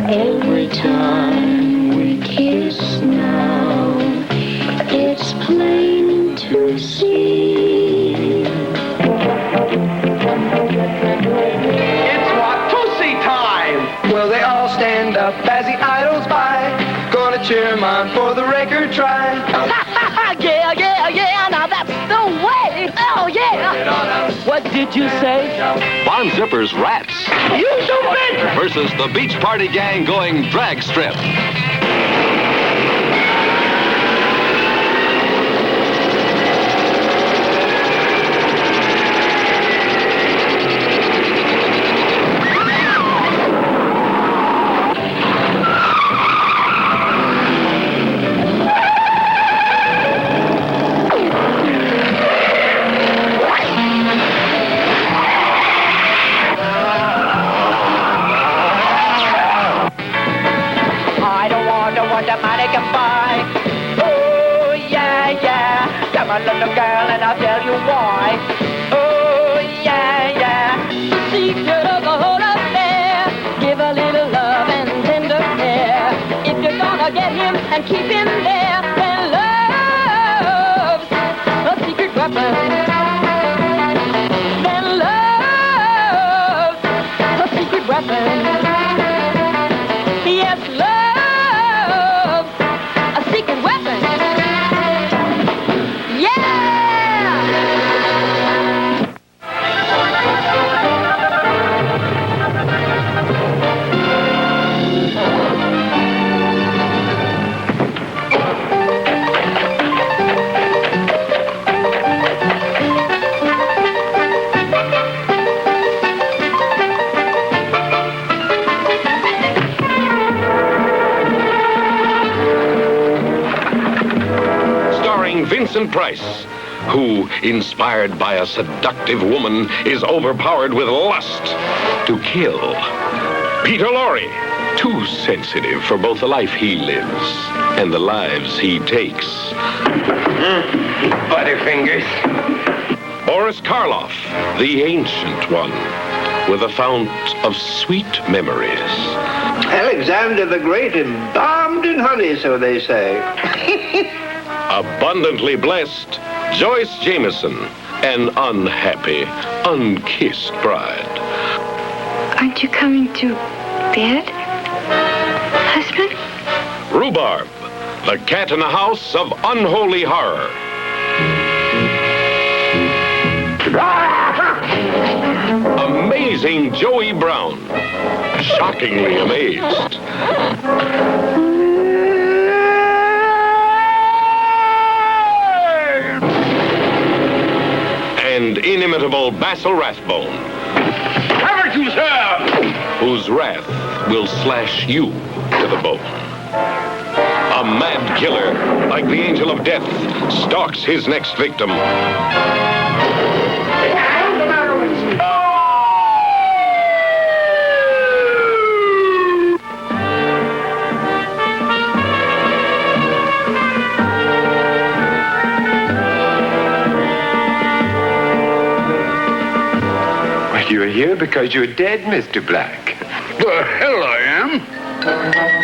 Every time we kiss now, it's plain to see. Well, they all stand up as the idols by. Gonna cheer 'em on for the record try. Yeah, yeah, yeah, now that's the way. Oh, yeah. What did you say? Bon Zipper's Rats You stupid! versus the Beach Party Gang going drag strip. My little girl, and I'll tell you why. Oh, yeah, yeah. The secret of the whole affair. Give a little love and tender care. If you're gonna get him and keep him there, then love's a secret weapon. starring Vincent Price, who, inspired by a seductive woman, is overpowered with lust to kill. Peter Lorre, too sensitive for both the life he lives and the lives he takes. Butterfingers. Boris Karloff, the ancient one, with a fount of sweet memories. Alexander the Great embalmed in honey, so they say. Abundantly blessed, Joyce Jameson, an unhappy, unkissed bride. Aren't you coming to bed, husband? Rhubarb, the cat in the house of unholy horror. Amazing Joey Brown, shockingly amazed. And inimitable Basil Rathbone. Cover you, sir! Whose wrath will slash you to the bone. A mad killer, like the angel of death, stalks his next victim. Well, you're here because you're dead, Mr. Black. The hell I am.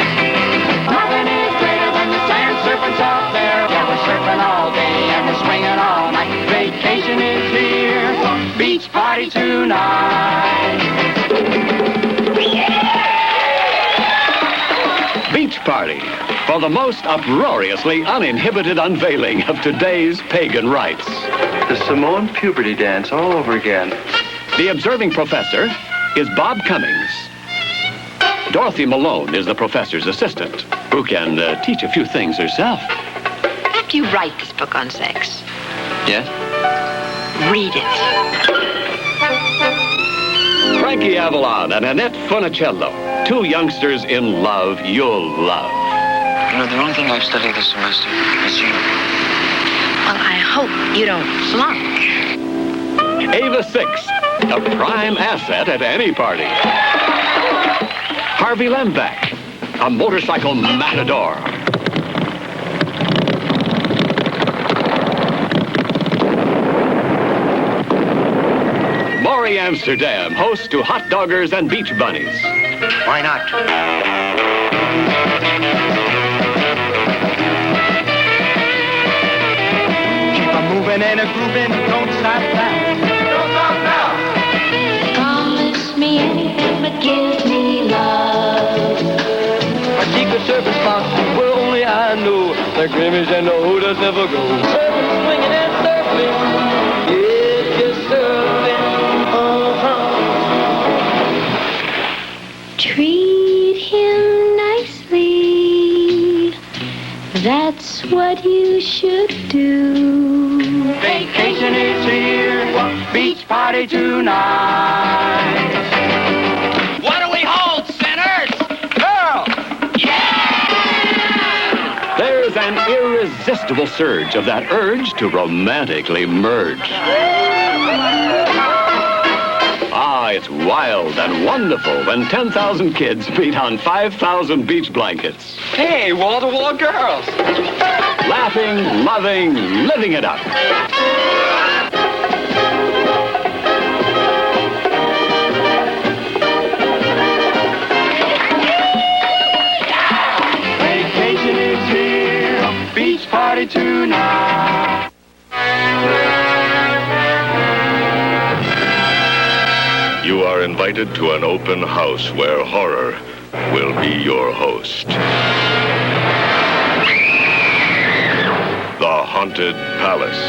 Nothing is greater than the sand serpents out there. Yeah, we're surfing all day and we're swinging all night. Vacation is here, beach party tonight. Beach Party, for the most uproariously uninhibited unveiling of today's pagan rites. The Samoan puberty dance all over again. The observing professor is Bob Cummings. Dorothy Malone is the professor's assistant, who can teach a few things herself. After you write this book on sex, Yes? read it. Frankie Avalon and Annette Funicello, two youngsters in love you'll love. You know, the only thing I've studied this semester is you. Well, I hope you don't flunk. Ava Six, a prime asset at any party. Harvey Lembeck, a motorcycle matador. Maury Amsterdam, host to hot doggers and beach bunnies. Why not? Keep on moving and a grooving, don't stop now. Don't stop now. Promise me anything but give me love. A secret service box where only I know. The Grammys and the Hooters never go. Surfing, swinging and surfing. Yeah, just surfing. Treat him nicely. That's what you should do. Vacation is here, beach party tonight. What do we hold, sinners? Girl! Yeah! There's an irresistible surge of that urge to romantically merge. Ah, it's wild and wonderful when 10,000 kids beat on 5,000 beach blankets. Hey, wall-to-wall girls. Laughing, loving, living it up. Vacation is here, beach party tonight. You are invited to an open house where horror will be your host. The Haunted Palace.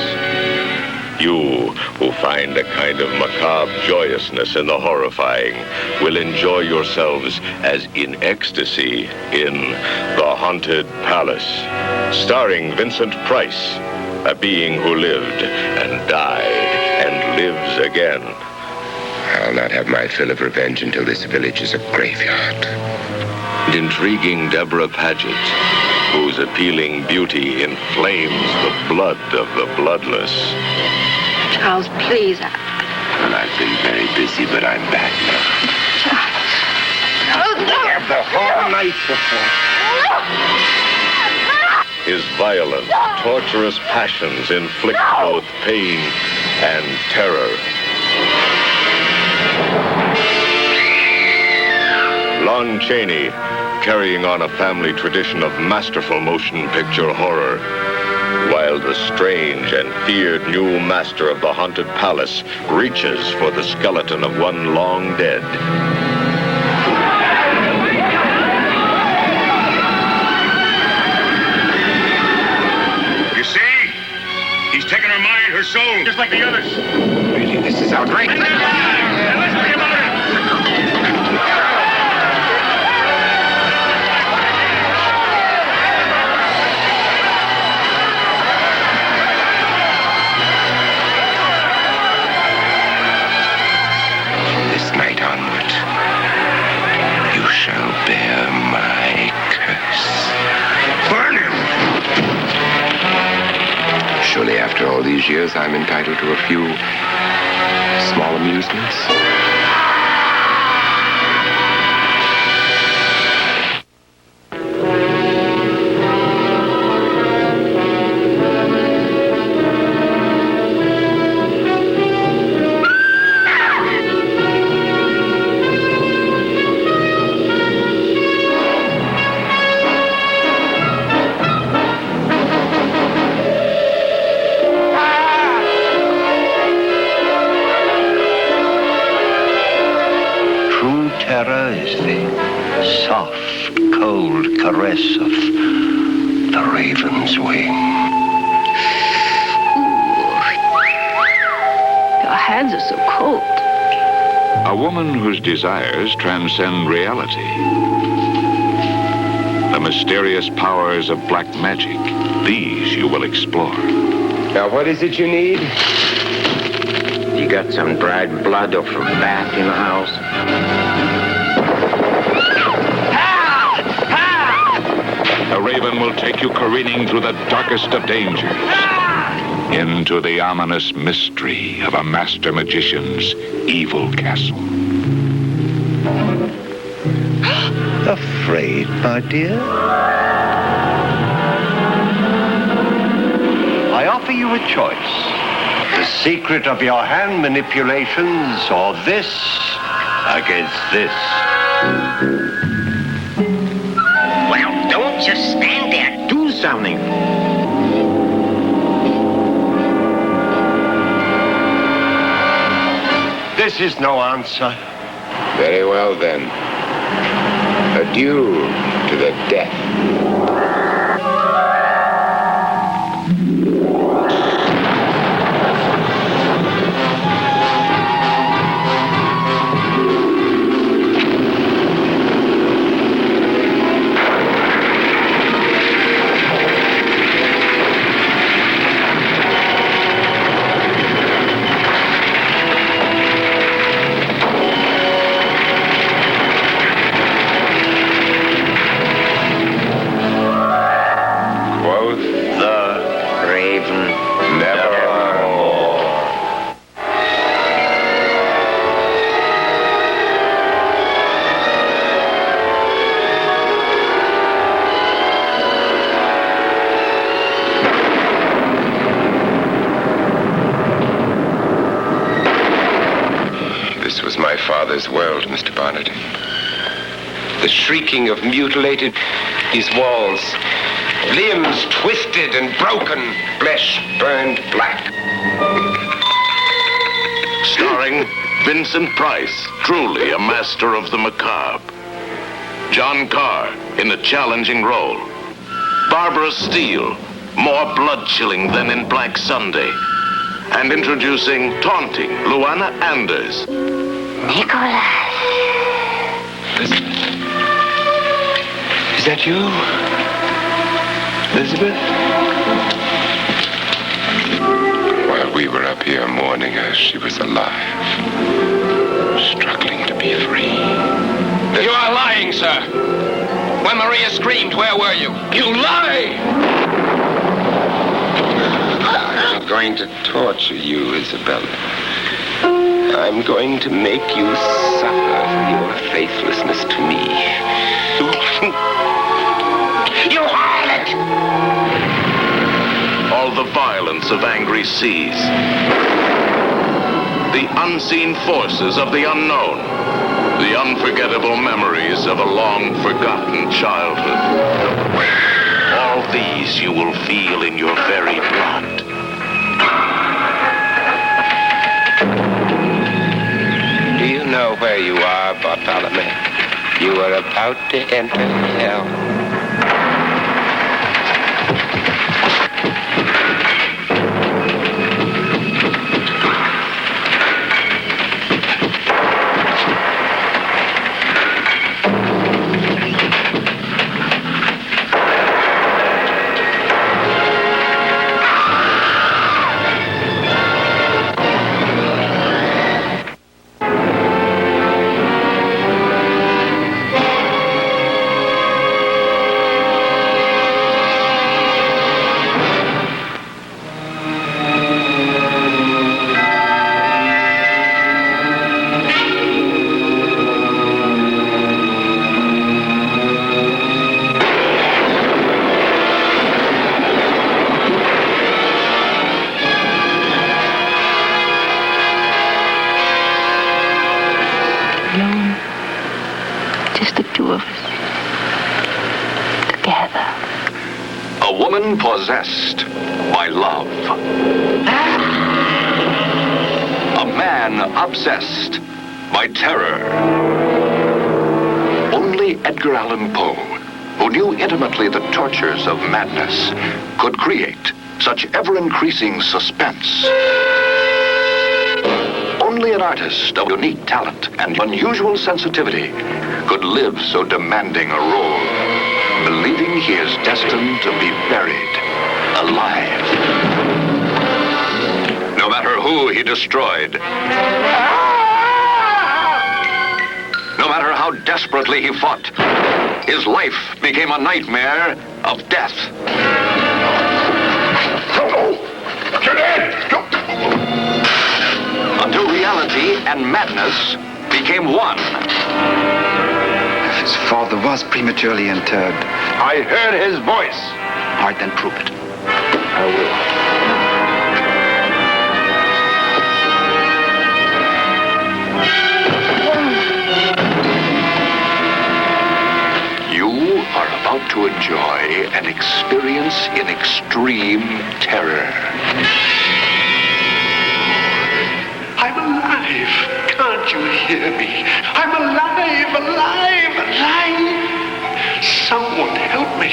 You, who find a kind of macabre joyousness in the horrifying, will enjoy yourselves as in ecstasy in The Haunted Palace, starring Vincent Price, a being who lived and died and lives again. I'll not have my fill of revenge until this village is a graveyard. And intriguing Deborah Paget, whose appealing beauty inflames the blood of the bloodless. Charles, please. Well, I've been very busy, but I'm back now. Have the whole night before. His violent, torturous passions inflict both pain and terror. Lon Chaney, carrying on a family tradition of masterful motion picture horror, while the strange and feared new master of the Haunted Palace reaches for the skeleton of one long dead. You see? He's taken her mind, her soul, just like the others. Really, this is outrageous. Shall bear my curse. Burn him! Surely after all these years, I'm entitled to a few small amusements. Terror is the soft, cold caress of the raven's wing. Your hands are so cold. A woman whose desires transcend reality. The mysterious powers of black magic. These you will explore. Now, what is it you need? You got some dried blood or from bat in the house? The raven will take you careening through the darkest of dangers. Into the ominous mystery of a master magician's evil castle. Afraid, my dear? I offer you a choice. The secret of your hand manipulations, or this against this. Well, don't just stand there. Do something. This is no answer. Very well, then. Adieu to the death. Father's world, Mr. Barnett. The shrieking of mutilated his walls, limbs twisted and broken, flesh burned black. Starring Vincent Price, truly a master of the macabre. John Carr in a challenging role. Barbara Steele, more blood-chilling than in Black Sunday. And introducing Taunting, Luana Anders. Nicholas. Is that you? Elizabeth? While we were up here mourning her, she was alive. Struggling to be free. You are lying, sir. When Maria screamed, where were you? You lie! I'm going to torture you, Isabella. I'm going to make you suffer for your faithlessness to me. You harlot! All the violence of angry seas. The unseen forces of the unknown. The unforgettable memories of a long-forgotten childhood. All these you will feel in your very blood. Do you know where you are, Bartholomew? You are about to enter hell. Possessed by love. A man obsessed by terror. Only Edgar Allan Poe, who knew intimately the tortures of madness, could create such ever-increasing suspense. Only an artist of unique talent and unusual sensitivity could live so demanding a role, believing he is destined to be buried alive. No matter who he destroyed, no matter how desperately he fought, his life became a nightmare of death. You're dead! Until reality and madness became one. If his father was prematurely interred. I heard his voice. All right, then prove it. I will. You are about to enjoy an experience in extreme terror. I'm alive. Can't you hear me? I'm alive, alive, alive. Someone help me.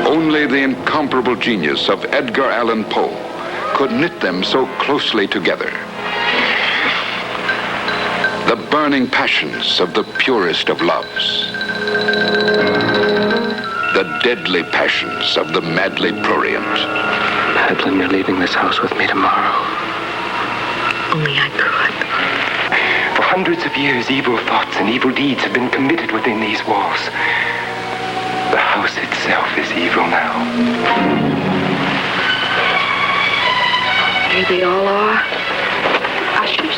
Only the incomparable genius of Edgar Allan Poe could knit them so closely together. The burning passions of the purest of loves. The deadly passions of the madly prurient. Madeline, you're leaving this house with me tomorrow. Only I could. For hundreds of years, evil thoughts and evil deeds have been committed within these walls. The house itself is evil now. Here they all are. Ushers.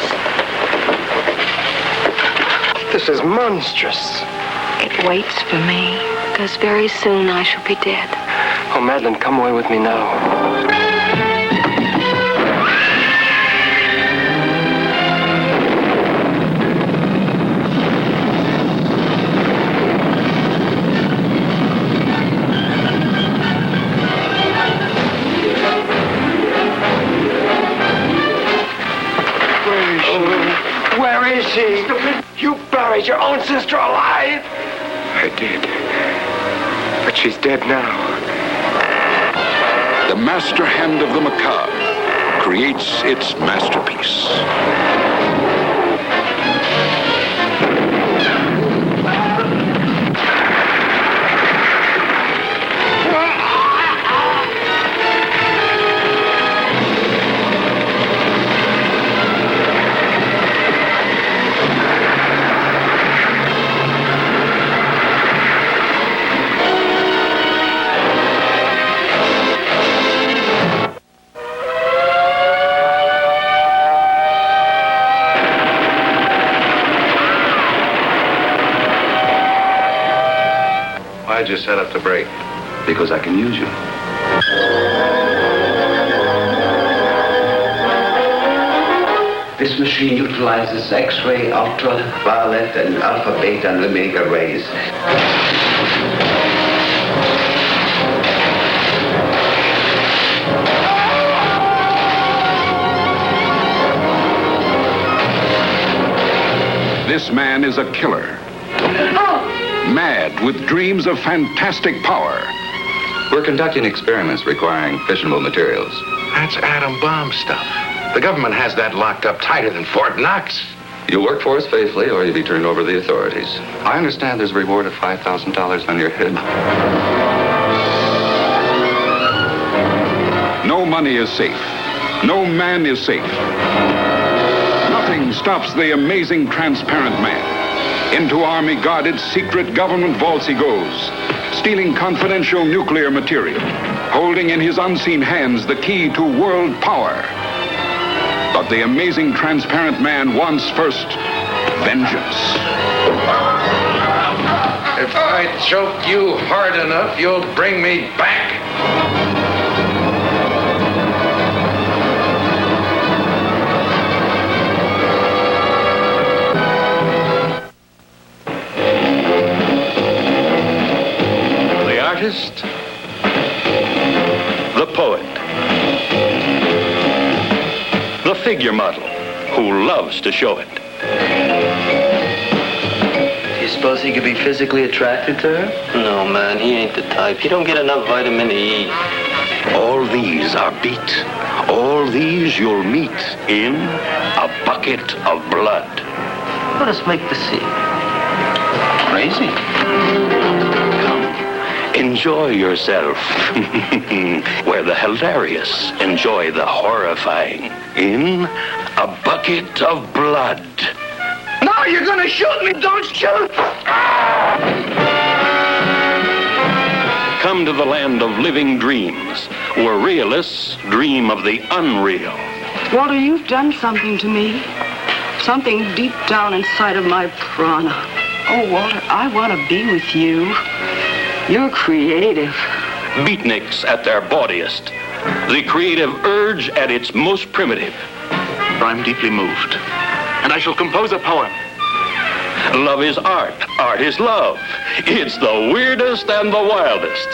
This is monstrous. It waits for me, because very soon I shall be dead. Oh, Madeline, come away with me now. Where is she? You buried your own sister alive? I did. But she's dead now. The master hand of the macabre creates its masterpiece. Why'd you set up to break? Because I can use you. This machine utilizes X-ray, ultraviolet, and alpha, beta, and omega rays. This man is a killer. Mad with dreams of fantastic power. We're conducting experiments requiring fissionable materials. That's atom bomb stuff. The government has that locked up tighter than Fort Knox. You'll work for us faithfully, or you'll be turned over to the authorities. I understand there's a reward of $5,000 on your head. No money is safe. No man is safe. Nothing stops the amazing transparent man. Into army-guarded secret government vaults he goes, stealing confidential nuclear material, holding in his unseen hands the key to world power. But the amazing transparent man wants first vengeance. If I choke you hard enough, you'll bring me back. The poet, the figure model who loves to show it. Do you suppose he could be physically attracted to her? No, man, he ain't the type. He don't get enough vitamin E. All these are beat. All these you'll meet in A Bucket of Blood. Let us make the scene. Crazy. Enjoy yourself. Where the hilarious enjoy the horrifying. In A Bucket of Blood. No, you're gonna shoot me! Don't shoot! Come to the land of living dreams, where realists dream of the unreal. Walter, you've done something to me. Something deep down inside of my prana. Oh, Walter, I want to be with you. You're creative. Beatniks at their bawdiest. The creative urge at its most primitive. I'm deeply moved, and I shall compose a poem. Love is art. Art is love. It's the weirdest and the wildest.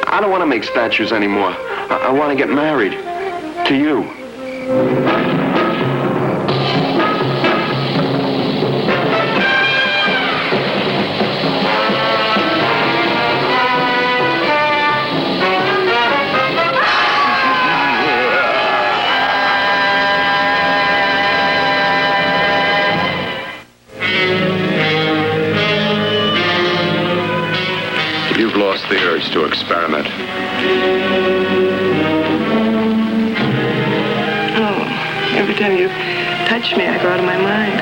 I don't want to make statues anymore. I want to get married. To you. You've lost the urge to experiment. Oh, every time you touch me, I go out of my mind.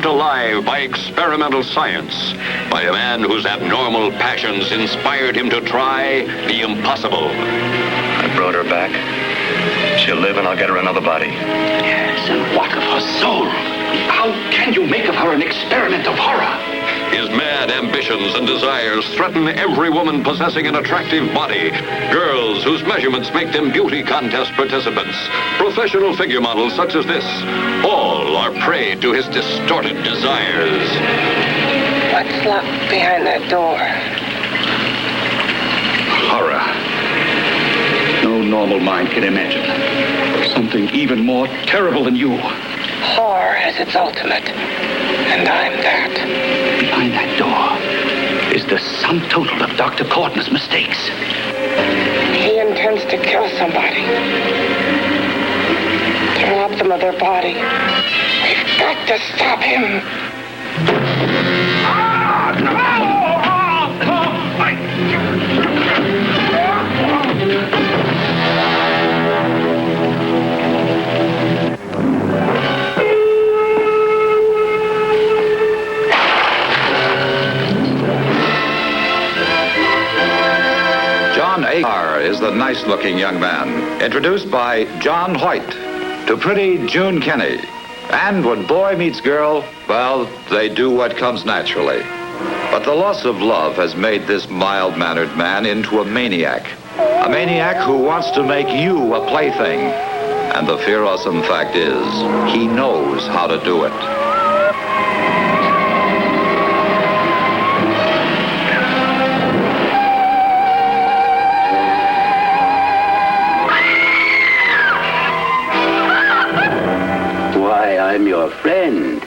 kept alive by experimental science, by a man whose abnormal passions inspired him to try the impossible. I brought her back. She'll live and I'll get her another body. Yes, and what of her soul? How can you make of her an experiment of horror? His mad ambitions and desires threaten every woman possessing an attractive body. Girls whose measurements make them beauty contest participants. Professional figure models such as this. All are prey to his distorted desires. What's locked behind that door? Horror. No normal mind can imagine. Something even more terrible than you. Horror has its ultimate, and I'm that. Behind that door is the sum total of Dr. Corton's mistakes. He intends to kill somebody. To rob them of their body. We've got to stop him. John A.R. is the nice-looking young man, introduced by John Hoyt to pretty June Kenny. And when boy meets girl, well, they do what comes naturally. But the loss of love has made this mild-mannered man into a maniac. A maniac who wants to make you a plaything. And the fearsome fact is, he knows how to do it. I'm your friend.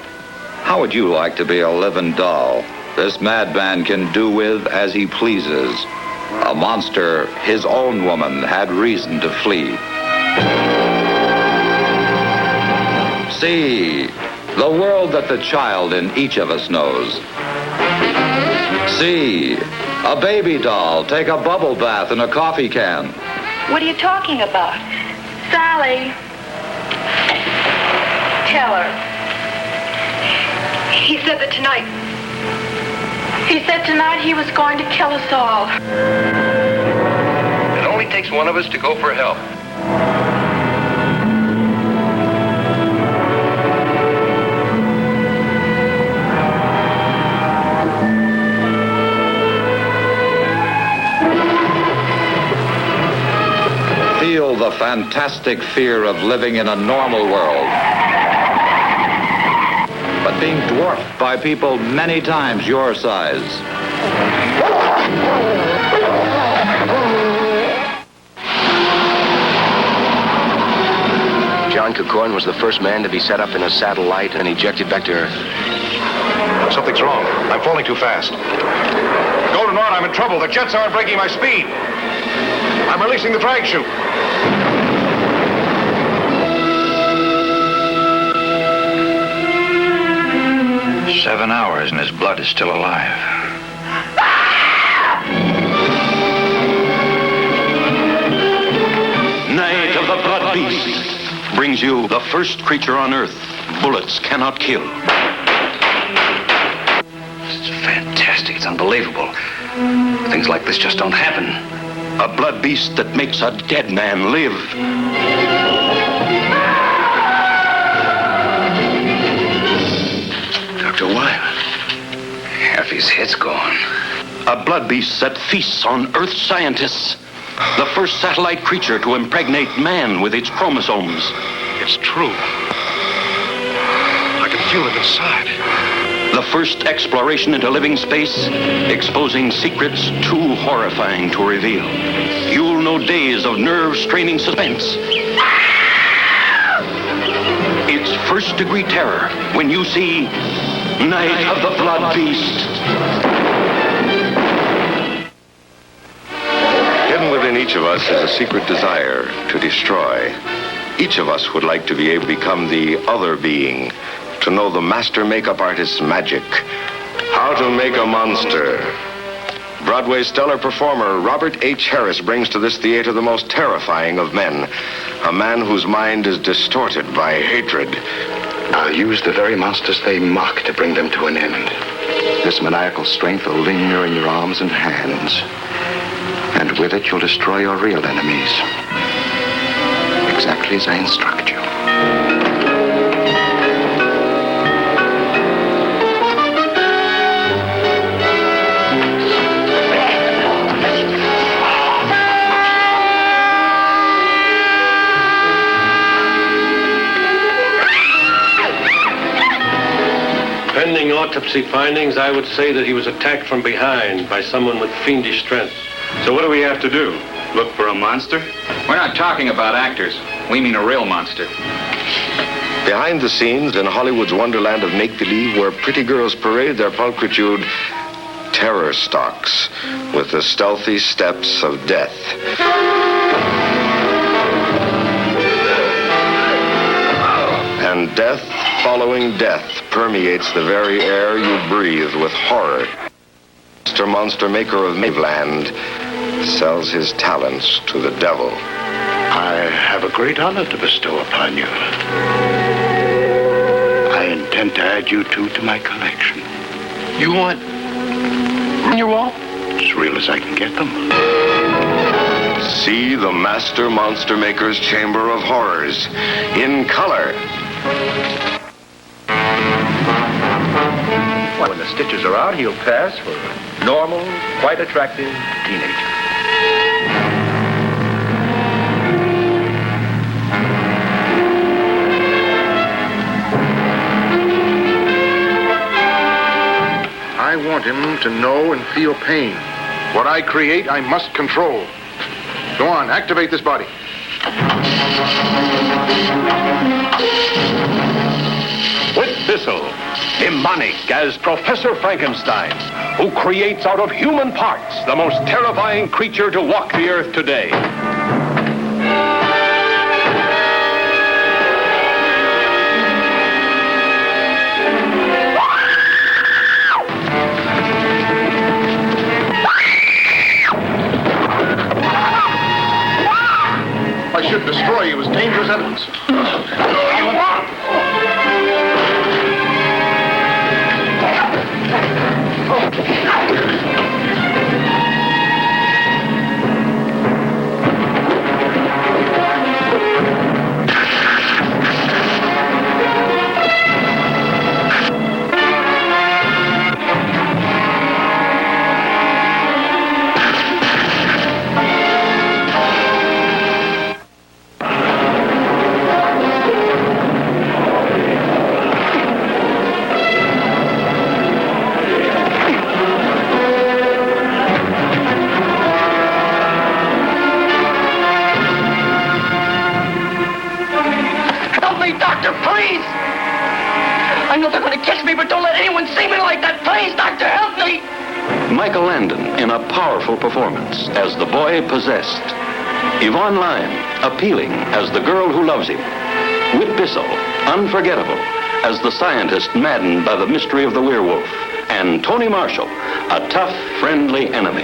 How would you like to be a living doll this madman can do with as he pleases? A monster his own woman had reason to flee. See, the world that the child in each of us knows. See, a baby doll take a bubble bath in a coffee can. What are you talking about? Sally. Tell her. He said that tonight. He said tonight he was going to kill us all. It only takes one of us to go for help. Feel the fantastic fear of living in a normal world, but being dwarfed by people many times your size. John Cacorn was the first man to be set up in a satellite and ejected back to Earth. Something's wrong. I'm falling too fast. Golden Rod, I'm in trouble. The jets aren't breaking my speed. I'm releasing the drag chute. 7 hours and his blood is still alive. Night of the Blood Beast brings you the first creature on Earth bullets cannot kill. It's fantastic. It's unbelievable. Things like this just don't happen. A blood beast that makes a dead man live. Dr. Wyman, half his head's gone. A blood beast that feasts on Earth scientists. The first satellite creature to impregnate man with its chromosomes. It's true. I can feel it inside. The first exploration into living space, exposing secrets too horrifying to reveal. You'll know days of nerve-straining suspense. It's first-degree terror when you see Night of the Blood Beast. Hidden within each of us is a secret desire to destroy. Each of us would like to be able to become the other being, to know the master makeup artist's magic, how to make a monster. Broadway stellar performer Robert H. Harris brings to this theater the most terrifying of men, a man whose mind is distorted by hatred. I'll use the very monsters they mock to bring them to an end. This maniacal strength will linger in your arms and hands. And with it, you'll destroy your real enemies. Exactly as I instruct you. Pending autopsy findings, I would say that he was attacked from behind by someone with fiendish strength. So what do we have to do? Look for a monster? We're not talking about actors. We mean a real monster. Behind the scenes in Hollywood's wonderland of make-believe, where pretty girls parade their pulchritude, terror stalks with the stealthy steps of death. And death following death permeates the very air you breathe with horror. Mr. Monster Maker of Maveland sells his talents to the devil. I have a great honor to bestow upon you. I intend to add you two to my collection. You want on your wall? As real as I can get them. See the Master Monster Maker's Chamber of Horrors in color. When the stitches are out, he'll pass for a normal, quite attractive teenager. I want him to know and feel pain. What I create, I must control. Go on, activate this body. With Bissell, demonic as Professor Frankenstein, who creates out of human parts the most terrifying creature to walk the earth today. I should destroy you as dangerous evidence. Michael Landon in a powerful performance as the boy possessed. Yvonne Lyon, appealing as the girl who loves him. Whit Bissell, unforgettable as the scientist maddened by the mystery of the werewolf. And Tony Marshall, a tough, friendly enemy.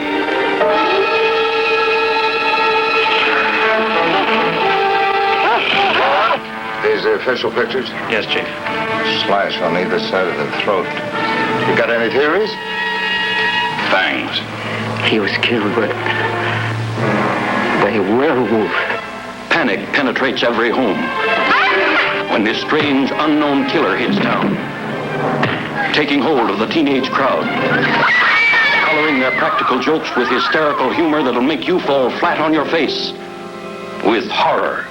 These are official pictures? Yes, Chief. Slash on either side of the throat. You got any theories? Fangs. He was killed by a werewolf. Panic penetrates every home when this strange, unknown killer hits town, taking hold of the teenage crowd, coloring their practical jokes with hysterical humor that'll make you fall flat on your face with horror.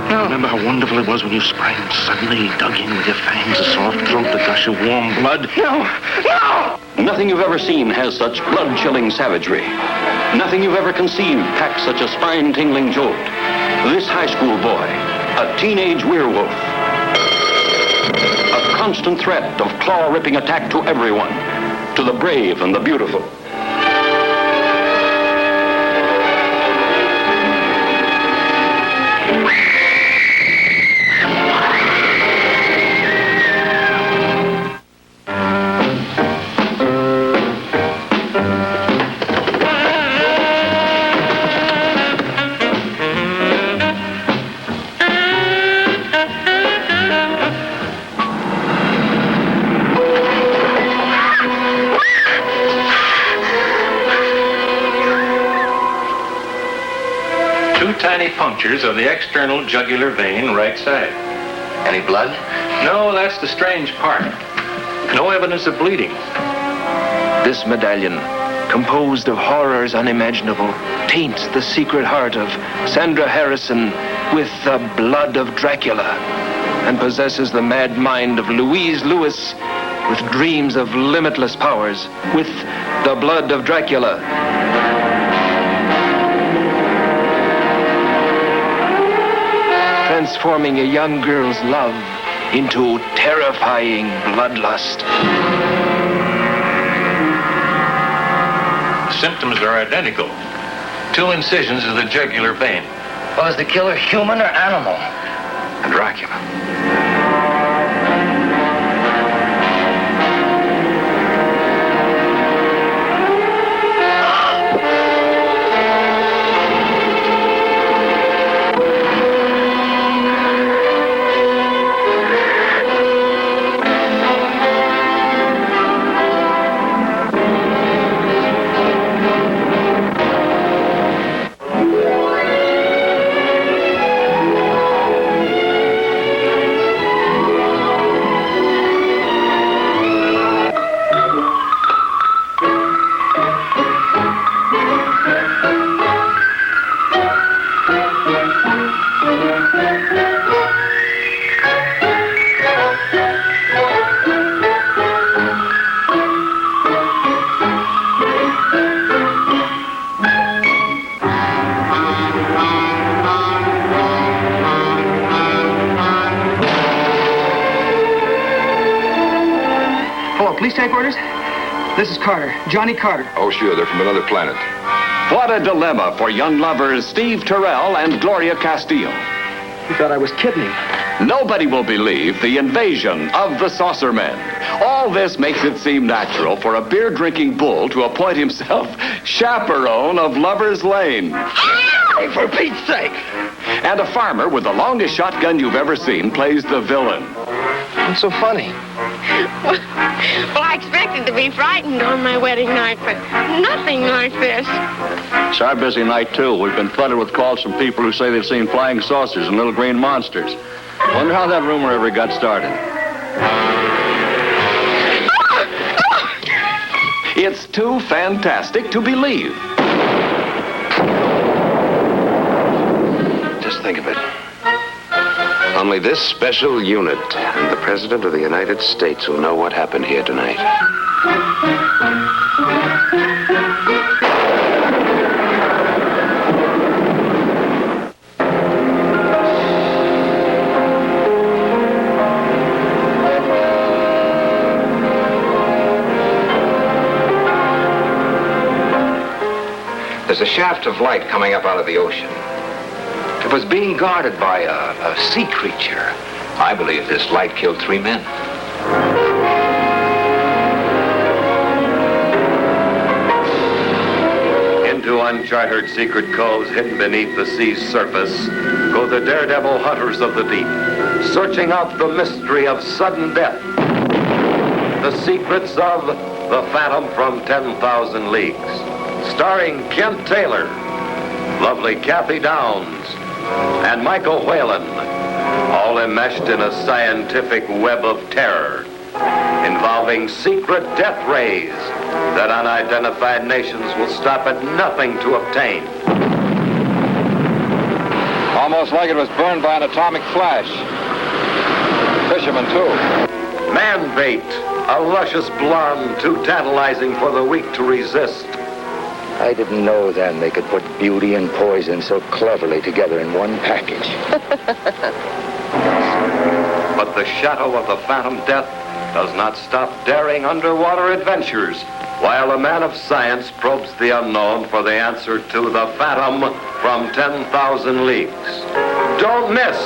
Remember how wonderful it was when you sprang and suddenly dug in with your fangs, a soft throat, the gush of warm blood? No! Nothing you've ever seen has such blood-chilling savagery. Nothing you've ever conceived packs such a spine-tingling jolt. This high school boy, a teenage werewolf. A constant threat of claw-ripping attack to everyone, to the brave and the beautiful. tiny punctures of the external jugular vein right side. Any blood? No, that's the strange part. No evidence of bleeding. This medallion, composed of horrors unimaginable, taints the secret heart of Sandra Harrison with the blood of Dracula, and possesses the mad mind of Louise Lewis with dreams of limitless powers, with the blood of Dracula. Transforming a young girl's love into terrifying bloodlust. Symptoms are identical. 2 incisions of the jugular vein. Was the killer human or animal? Dracula. Police tank orders? This is Carter. Johnny Carter. Oh, sure. They're from another planet. What a dilemma for young lovers Steve Terrell and Gloria Castillo. He thought I was kidding him. Nobody will believe the invasion of the Saucer Men. All this makes it seem natural for a beer-drinking bull to appoint himself chaperone of Lover's Lane. Hey, for Pete's sake! And a farmer with the longest shotgun you've ever seen plays the villain. What's so funny? Well, I expected to be frightened on my wedding night, but nothing like this. It's our busy night, too. We've been flooded with calls from people who say they've seen flying saucers and little green monsters. Wonder how that rumor ever got started. It's too fantastic to believe. Just think of it. Only this special unit and the President of the United States will know what happened here tonight. There's a shaft of light coming up out of the ocean. It was being guarded by a sea creature. I believe this light killed 3 men. Into uncharted secret coves hidden beneath the sea's surface go the daredevil hunters of the deep, searching out the mystery of sudden death, the secrets of the Phantom from 10,000 Leagues, starring Kent Taylor, lovely Kathy Downs, and Michael Whalen, all enmeshed in a scientific web of terror, involving secret death rays that unidentified nations will stop at nothing to obtain. Almost like it was burned by an atomic flash. Fishermen, too. Man bait, a luscious blonde too tantalizing for the weak to resist. I didn't know then they could put beauty and poison so cleverly together in one package. But the shadow of the Phantom Death does not stop daring underwater adventures, while a man of science probes the unknown for the answer to the Phantom from 10,000 Leagues. Don't miss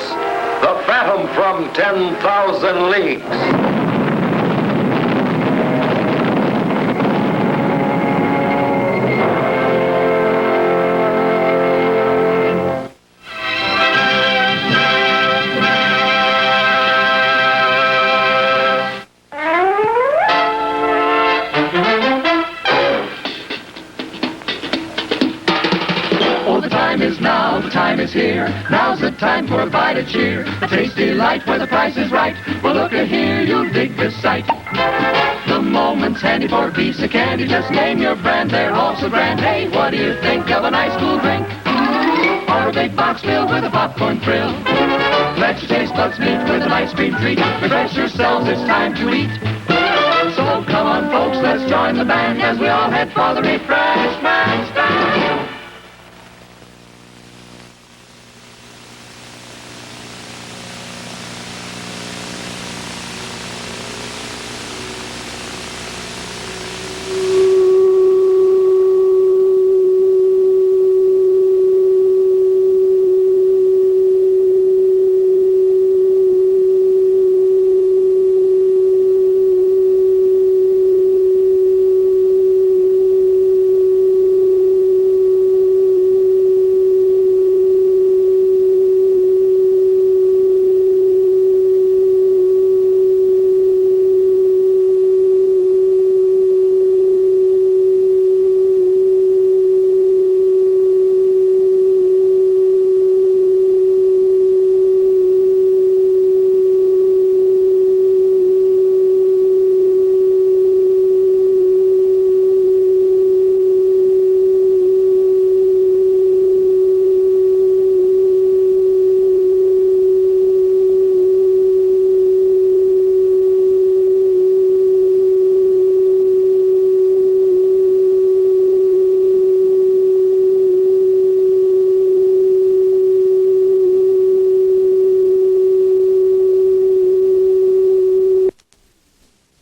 the Phantom from 10,000 Leagues. Now Now the time is here. Now's the time for a bite of cheer. A tasty delight where the price is right. Well, look at here, you'll dig this sight. The moment's handy for a piece of candy. Just name your brand, they're all so grand. Hey, what do you think of a nice cool drink? Or a big box filled with a popcorn thrill? Let your taste buds meet with an ice cream treat. Refresh yourselves, it's time to eat. So come on, folks, let's join the band as we all head for the refreshment stand.